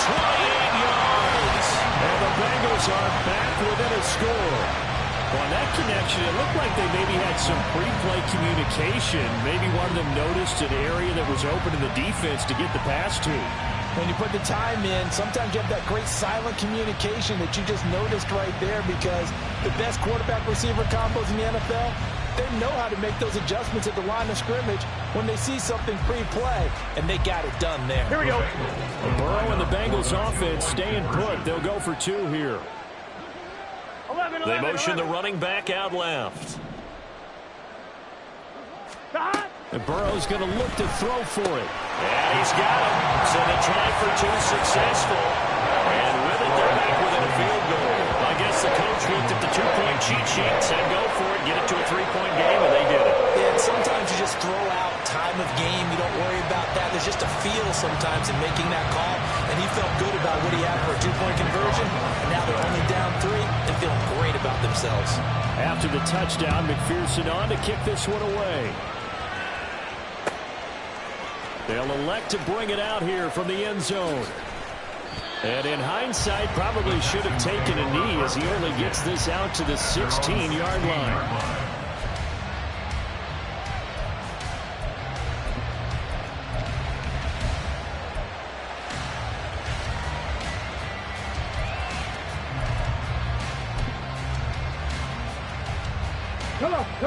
28 yards. And the Bengals are back within a score. On that connection, it looked like they maybe had some pre-play communication. Maybe one of them noticed an area that was open in the defense to get the pass to. When you put the time in, sometimes you have that great silent communication that you just noticed right there because the best quarterback-receiver combos in the NFL, they know how to make those adjustments at the line of scrimmage when they see something pre-play, and they got it done there. Here we go. Burrow and the Bengals offense staying put. They'll go for 2 here. 11, They 11, motion 11. the running back out left. Stop. And Burrow's going to look to throw for it. And he's got him. So the try for 2 successful. And with it, they're back within a field goal. I guess the coach looked at the 2-point cheat sheet, said go for it, get it to a 3-point game, and they did it. Yeah, and sometimes you just throw out time of game. You don't worry about that. There's just a feel sometimes in making that call. And he felt good about what he had for a 2-point conversion. And now they're only down 3 and feeling great about themselves. After the touchdown, McPherson on to kick this one away. They'll elect to bring it out here from the end zone. And in hindsight, probably should have taken a knee as he only gets this out to the 16-yard line.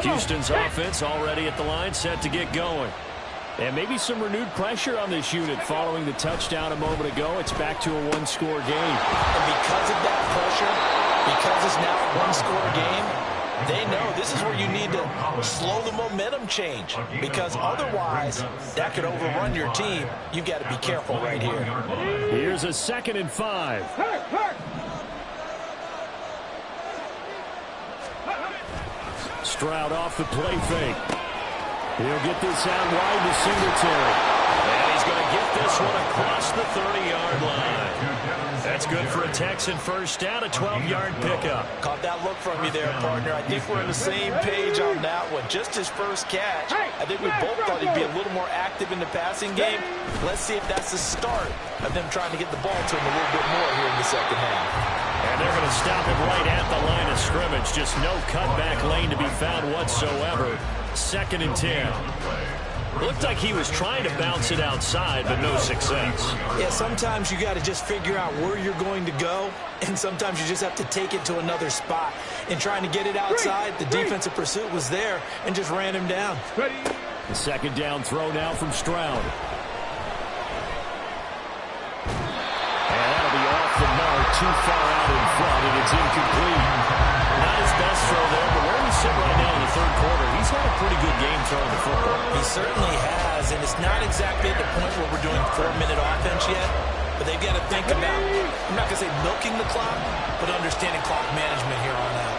Houston's offense already at the line, set to get going. And maybe some renewed pressure on this unit following the touchdown a moment ago. It's back to a 1-score game. And because of that pressure, because it's now a 1-score game, this is where you need to slow the momentum change, because otherwise that could overrun your team. You've got to be careful right here. Here's a 2nd and 5. Stroud off the play fake. He'll get this out wide to Singletary. And he's going to get this one across the 30-yard line. That's good for a Texan first down, a 12-yard pickup. Caught that look from you there, partner. I think we're on the same page on that one. Just his first catch. I think we both thought he'd be a little more active in the passing game. Let's see if that's the start of them trying to get the ball to him a little bit more here in the second half. And they're going to stop him right at the line of scrimmage. Just no cutback lane to be found whatsoever. 2nd and 10. Looked like he was trying to bounce it outside, but no success. Yeah, sometimes you got to just figure out where you're going to go, and sometimes you just have to take it to another spot. In trying to get it outside, the defensive pursuit was there and just ran him down. The 2nd down throw now from Stroud. And that'll be off the mark, too far out in front, and it's incomplete. Not his best throw there, but where we sit right now in the 3rd quarter, he's had a pretty good game throwing the football. He certainly has, and it's not exactly at the point where we're doing 4-minute offense yet, but they've got to think about, I'm not going to say milking the clock, but understanding clock management here on out.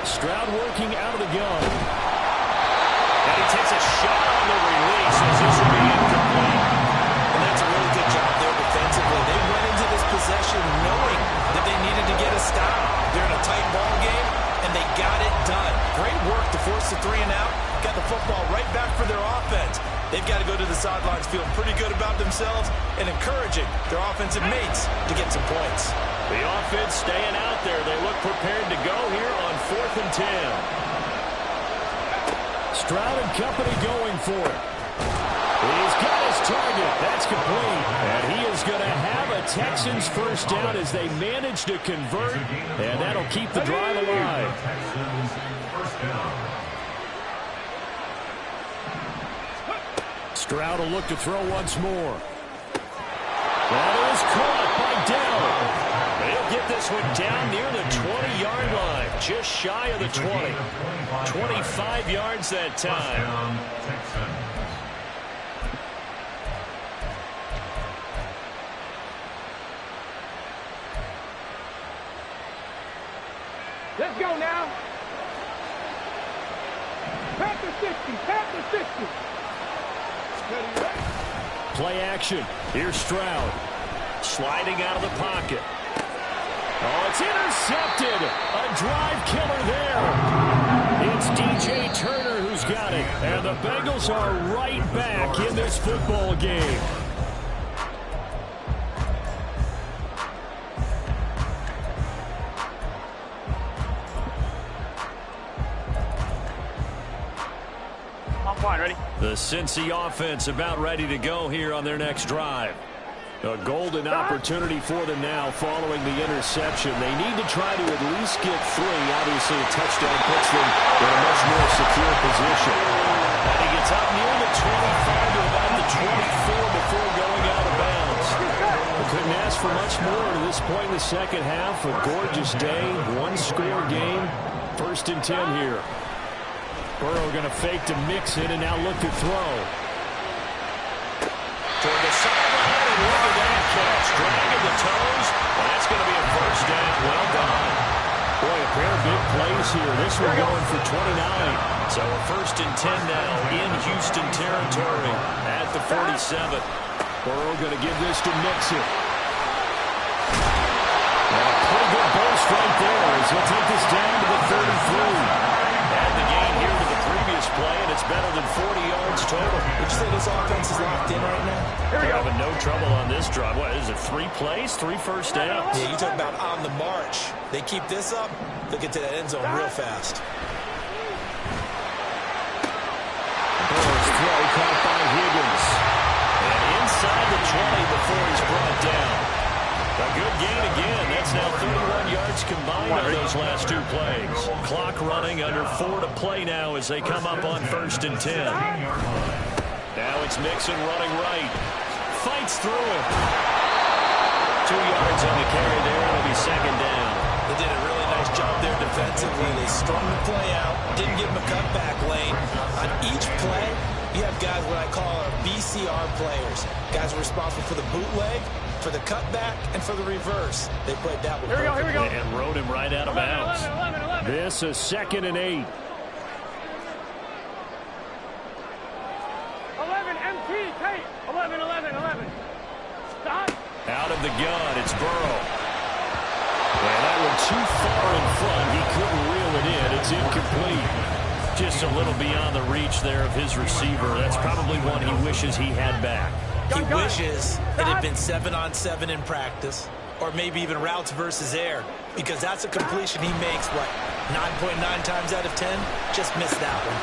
Stroud working out of the gun. And he takes a shot on the release as this will be incomplete. And that's a really good job there defensively. They went into this possession knowing that they needed to get a stop. They're in a tight ball game, and they got it done. Great work to force the 3 and out. Got the football right back for their offense. They've got to go to the sidelines feeling pretty good about themselves and encouraging their offensive mates to get some points. The offense staying out there. They look prepared to go here on 4th and 10. Stroud and company going for it. He's got his target. That's complete. And he is going to have a Texans first down as they manage to convert. And that'll keep the drive alive. Stroud will look to throw once more. That is caught by Dell. They'll get this one down near the 20-yard line, just shy of the 20. 25 yards that time. Let's go now. Panther 60, Panther 60. Play action. Here's Stroud. Sliding out of the pocket. Oh, it's intercepted. A drive killer there. It's DJ Turner who's got it. And the Bengals are right back in this football game. I'm fine, ready? The Cincy offense about ready to go here on their next drive. A golden opportunity for them now following the interception. They need to try to at least get 3. Obviously, a touchdown puts them in a much more secure position. And he gets up near the 25 to about the 24 before going out of bounds. Couldn't ask for much more to this point in the second half. A gorgeous day, one-score game. 1st and 10 here. Burrow going to fake to mix it and now look to throw. Toward the sideline, and look at that catch. Dragging the toes. That's going to be a first down. Well done. Boy, a pair of big plays here. This one going for 29. So a 1st and 10 now in Houston territory at the 47. Burrow going to give this to Mixon. And a pretty good burst right there as he'll take this down to the 33. Add the gain here to the previous play, and it's better than 40 yards total. Would you say this offense is locked in right now? They're having no trouble on this drive. What is it, 3 plays, 3 first downs? Yeah, you talk about on the march. They keep this up, they'll get to that end zone real fast. Burrow's throw caught by Higgins. And inside the 20 before he's brought down. A good gain again. That's now 31 yards combined on those last 2 plays. Clock running under 4 to play now as they come up on 1st and 10. Now it's Mixon running right. fights through it. 2 yards on the carry there. It'll be second down. They did a really nice job there defensively. They strung the play out, didn't give him a cutback lane. On each play, you have guys what I call our BCR players. Guys are responsible for the bootleg, for the cutback, and for the reverse. They played that one. Here we go. And rode him right out of bounds. 11. This is 2nd and 8. 11, MT, Tate. 11. Stop. Out of the gun, it's Burrow. And that one too far in front. He couldn't reel it in. It's incomplete. Just a little beyond the reach there of his receiver. That's probably one he wishes he had back. He wishes it had been 7-on-7 in practice, or maybe even routes versus air, because that's a completion he makes, 9.9 times out of 10? Just missed that one.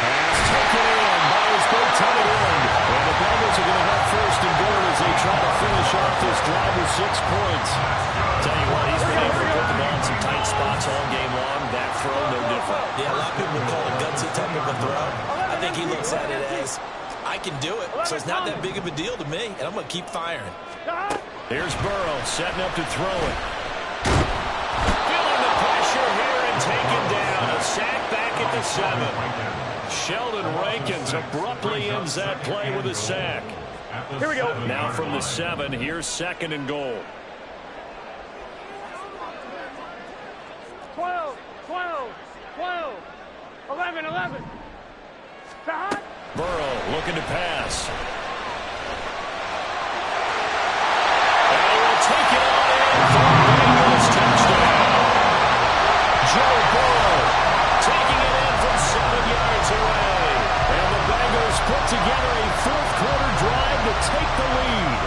Pass taken in by his big tight end. And the Bengals are going to have 1st and goal as they try to finish off this drive with 6 points. Tell you what, he's been able to put the ball in some tight spots all game long. That throw, no different. Yeah, a lot of people would call it gutsy type of a throw. I think he looks at it as, I can do it, so it's not that big of a deal to me, and I'm going to keep firing. Here's Burrow setting up to throw it. Feeling the pressure here and taken down. A sack back at the 7. Sheldon Rankins abruptly ends that play with a sack. Here we go. Now from the 7, here's 2nd and goal. 12. 11. Stop. Burrow looking to pass. And he will take it on in for a Bengals touchdown. Joe Burrow taking it in from 7 yards away. And the Bengals put together a 4th quarter drive to take the lead.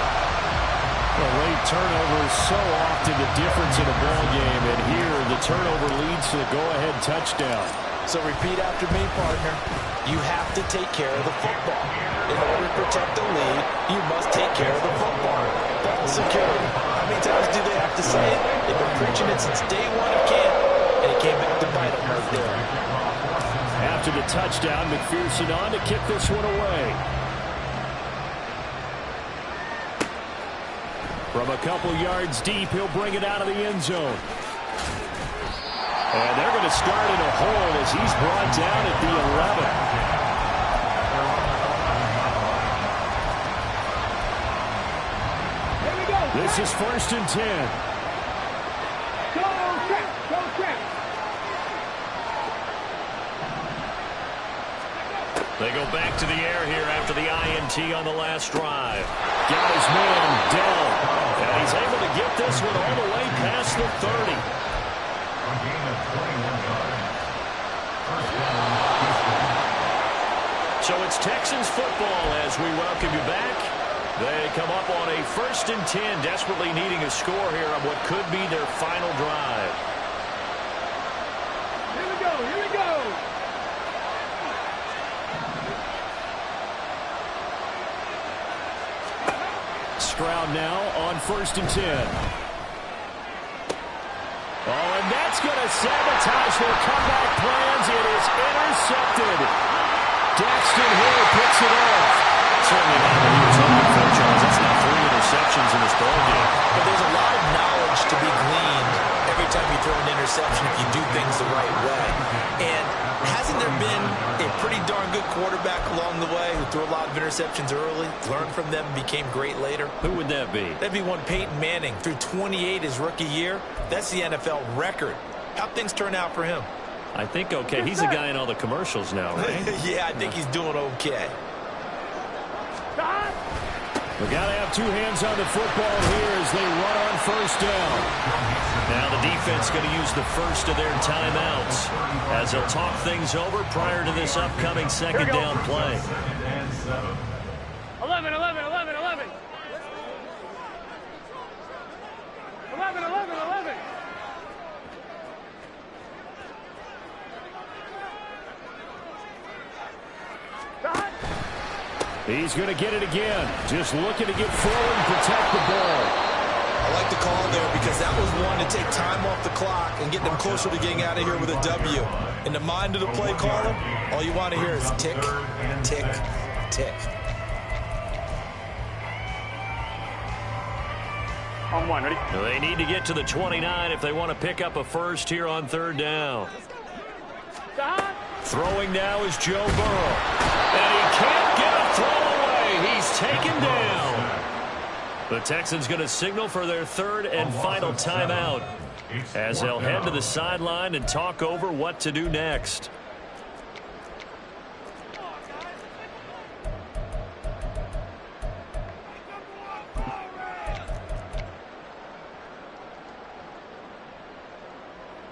The late turnover is so often the difference in a ball game, and here the turnover leads to the go-ahead touchdown. So repeat after me, partner. You have to take care of the football. In order to protect the lead, you must take care of the football. Ball security. How many times do they have to say it? They've been preaching it since day one of camp, and it came back to bite them right there. After the touchdown, McPherson on to kick this one away. From a couple yards deep, he'll bring it out of the end zone. And they're going to start in a hole as he's brought down at the 11. This is 1st and 10. Go, check. They go back to the air here after the INT on the last drive. Got his man down. And he's able to get this one all the way past the 30. A gain of 21 yards. First down, So it's Texans football as we welcome you back. They come up on a 1st and 10, desperately needing a score here on what could be their final drive. Here we go. Stroud now on 1st and 10. Oh, and that's going to sabotage their comeback plans. It is intercepted. Daxton Hill picks it off. Certainly not what he was hoping for, Charles. That's now 3 interceptions in this ballgame. But there's a lot of knowledge to be gleaned every time you throw an interception if you do things the right way. And hasn't there been a pretty darn good quarterback along the way who threw a lot of interceptions early, learned from them, became great later? Who would that be? That'd be one Peyton Manning. Threw 28 his rookie year. That's the NFL record. How'd things turn out for him? I think okay. He's a guy in all the commercials now, right? Yeah, I think he's doing okay. Stop. We got to have 2 hands on the football here as they run on 1st down. Now the defense going to use the first of their timeouts as they'll talk things over prior to this upcoming 2nd down play. 11. 11. Stop. He's going to get it again. Just looking to get forward and protect the ball. I like the call there because that was one to take time off the clock and get them closer to getting out of here with a W. In the mind of the play caller, all you want to hear is tick, tick, tick. On one, ready? They need to get to the 29 if they want to pick up a first here on third down. Throwing now is Joe Burrow. And he can't get a throw away. He's taken down. The Texans going to signal for their third and final timeout as they'll head to the sideline and talk over what to do next.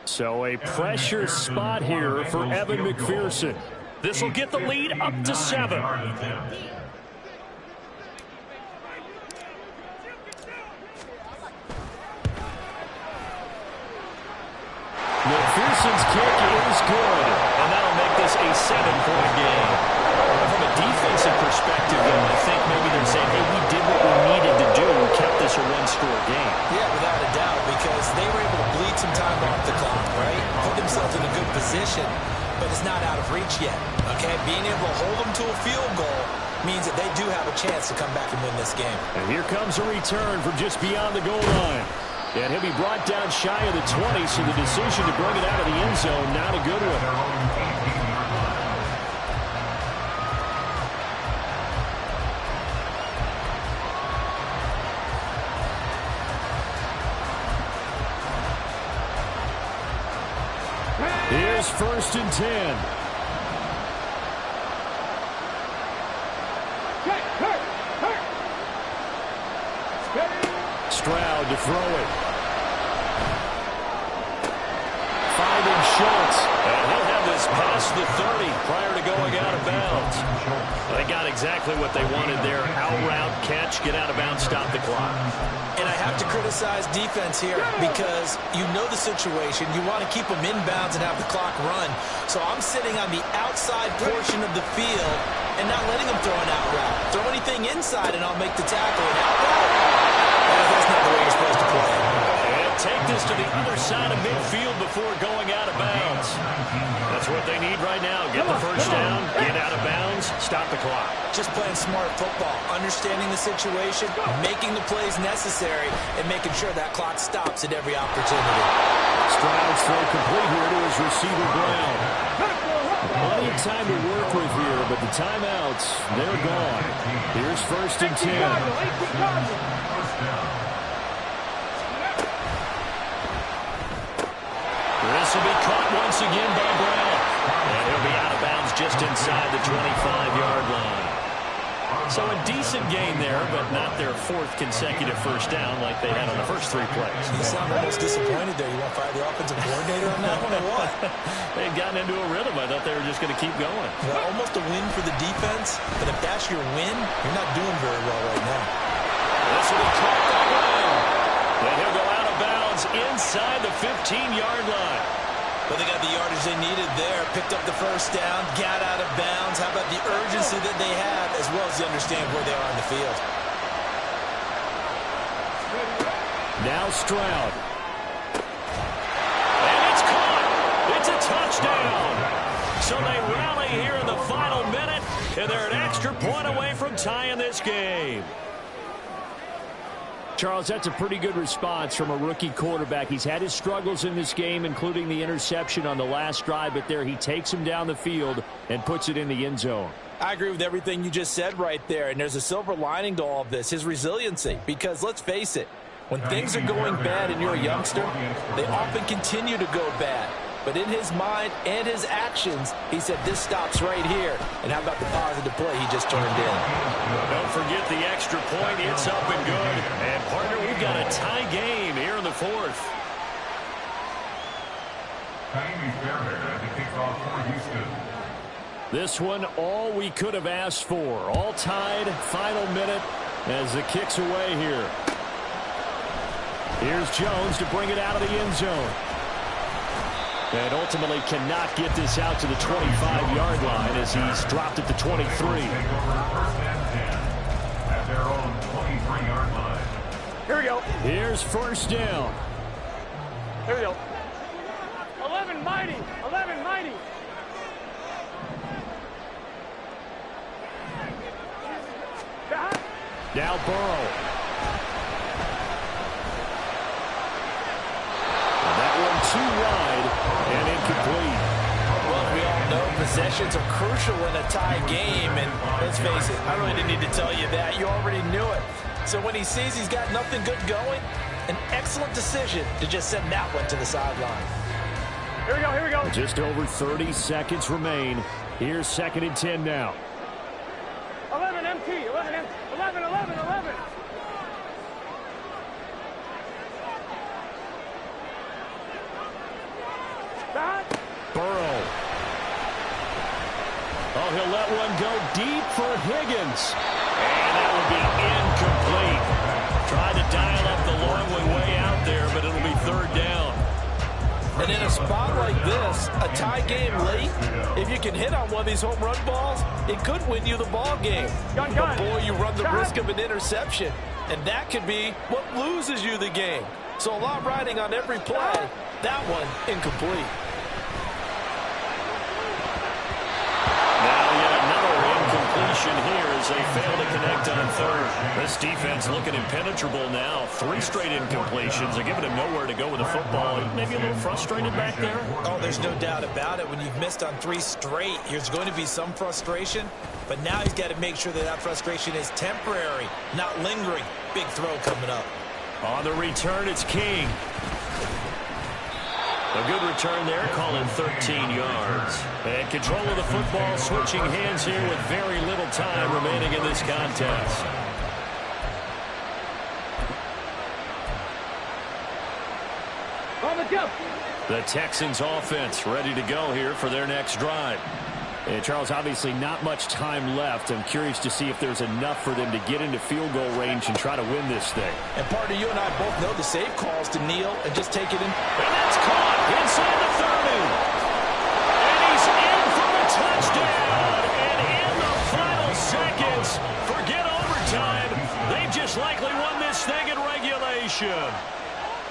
So a pressure spot here for Evan McPherson. This will get the lead up to 7. McPherson's kick is good, and that'll make this a 7-point game. From a defensive perspective, though, I think maybe they're saying, hey, we did what we needed to do and kept this a one-score game. Yeah, without a doubt, because they were able to bleed some time off the clock, right? Put themselves in a good position, but it's not out of reach yet, okay? Being able to hold them to a field goal means that they do have a chance to come back and win this game. And here comes a return from just beyond the goal line. And he'll be brought down shy of the 20, so the decision to bring it out of the end zone, not a good one. Here's 1st and 10. Stroud to throw it. Finding Schultz. And he'll have this past the 30 prior to going out of bounds. They got exactly what they wanted there. Out route, catch, get out of bounds, stop the clock. And I have to criticize defense here because you know the situation. You want to keep them inbounds and have the clock run. So I'm sitting on the outside portion of the field and not letting them throw an out route. Throw anything inside and I'll make the tackle. An out route? That's not the way you're supposed to play. And take this to the other side of midfield before going out of bounds. That's what they need right now. Get the first down, get out of bounds, stop the clock. Just playing smart football, understanding the situation, making the plays necessary, and making sure that clock stops at every opportunity. Stroud's throw complete here to his receiver, Brown. Plenty of time to work with here, but the timeouts, they're gone. Here's 1st and 10. This will be caught once again by Brown. And he'll be out of bounds just inside the 25-yard line. So a decent game there, but not their 4th consecutive first down like they had on the first 3 plays. You sound almost disappointed there. You want to fire the offensive coordinator on that one or what? They had gotten into a rhythm. I thought they were just going to keep going. Well, almost a win for the defense, but if that's your win, you're not doing very well right now. This will be caught by Brown. And he'll go out of bounds inside the 15-yard line. But they got the yardage they needed there, picked up the first down, got out of bounds. How about the urgency that they have, as well as they understand where they are on the field. Now Stroud. And it's caught. It's a touchdown. So they rally here in the final minute, and they're an extra point away from tying this game. Charles, that's a pretty good response from a rookie quarterback. He's had his struggles in this game, including the interception on the last drive, but there he takes him down the field and puts it in the end zone. I agree with everything you just said right there, and there's a silver lining to all of this, his resiliency, because let's face it, when things are going bad and you're a youngster, they often continue to go bad. But in his mind and his actions, he said, this stops right here. And how about the positive play he just turned in? Don't forget the extra point. It's up and good. And, partner, we've got a tie game here in the 4th. This one, all we could have asked for. All tied, final minute as the kick's away here. Here's Jones to bring it out of the end zone. And ultimately cannot get this out to the 25-yard line as he's dropped at the 23. Here we go. Here's 1st down. Here we go. 11 mighty. 11 mighty. Now Burrow. too wide and incomplete. Well, we all know possessions are crucial in a tie game, and let's face it, I really didn't need to tell you that. You already knew it. So when he sees he's got nothing good going, an excellent decision to just send that one to the sideline. Here we go, here we go. Just over 30 seconds remain. Here's 2nd and 10 now. 11 MT, 11 11, 11, 11. Burrow. Oh, he'll let one go deep for Higgins. And that will be incomplete. Tried to dial up the long way out there, but it'll be 3rd down. And in a spot like this, a tie game late, if you can hit on one of these home run balls, it could win you the ball game. But boy, you run the risk of an interception, and that could be what loses you the game. So a lot riding on every play. That one incomplete. Now yet another incompletion here as they fail to connect on 3rd. This defense looking impenetrable now. 3 straight incompletions. They're giving him nowhere to go with the football. Maybe a little frustrated back there. Oh, there's no doubt about it. When you've missed on 3 straight, there's going to be some frustration. But now he's got to make sure that that frustration is temporary, not lingering. Big throw coming up. On the return, it's King. A good return there, calling 13 yards. And control of the football, switching hands here with very little time remaining in this contest. The Texans offense ready to go here for their next drive. And Charles, obviously not much time left. I'm curious to see if there's enough for them to get into field goal range and try to win this thing. And partner, you and I both know the save calls to kneel and just take it in. And that's caught inside the 30. And he's in for a touchdown. And in the final seconds, forget overtime. They've just likely won this thing in regulation.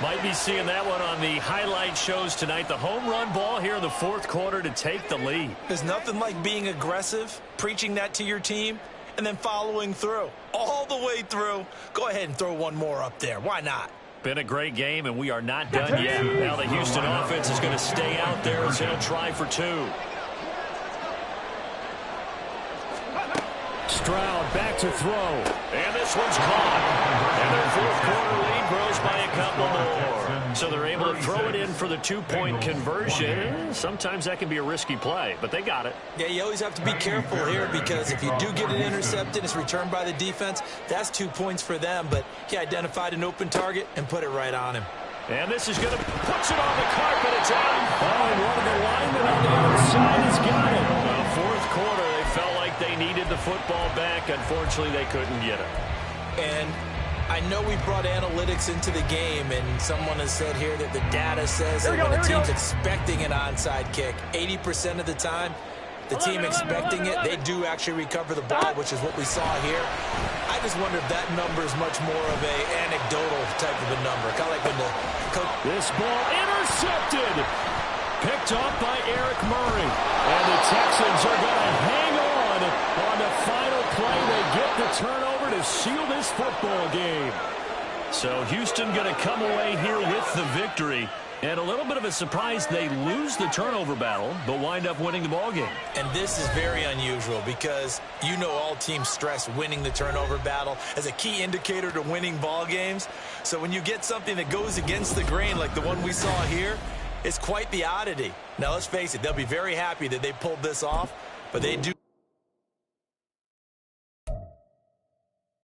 Might be seeing that one on the highlight shows tonight. The home run ball here in the 4th quarter to take the lead. There's nothing like being aggressive, preaching that to your team, and then following through. All the way through. Go ahead and throw one more up there. Why not? Been a great game, and we are not done yet. Now the Houston offense is going to stay out there as they'll try for 2. Stroud back to throw. And this one's caught. And their 4th quarter lead grows by a couple more. So they're able to throw it in for the 2-point conversion. Sometimes that can be a risky play, but they got it. Yeah, you always have to be careful here because if you do get it intercepted, it's returned by the defense. That's 2 points for them, but he identified an open target and put it right on him. And this is going to puts it on the carpet. It's out. Oh, and one of the linemen on the other side has got it. Well, 4th quarter, they felt like they needed the football back. Unfortunately, they couldn't get it. And I know we brought analytics into the game, and someone has said here that the data says that when a team's expecting an onside kick, 80% of the time, the team expecting it, they do actually recover the ball, which is what we saw here. I just wonder if that number is much more of a anecdotal type of a number. Kind of like when the coach... This ball intercepted. Picked off by Eric Murray. And the Texans are going to hang on the final play. They get the turnover to seal this football game. So Houston going to come away here with the victory. And a little bit of a surprise, they lose the turnover battle, but wind up winning the ball game. And this is very unusual because you know all teams stress winning the turnover battle as a key indicator to winning ball games. So when you get something that goes against the grain like the one we saw here, it's quite the oddity. Now, let's face it, they'll be very happy that they pulled this off, but they do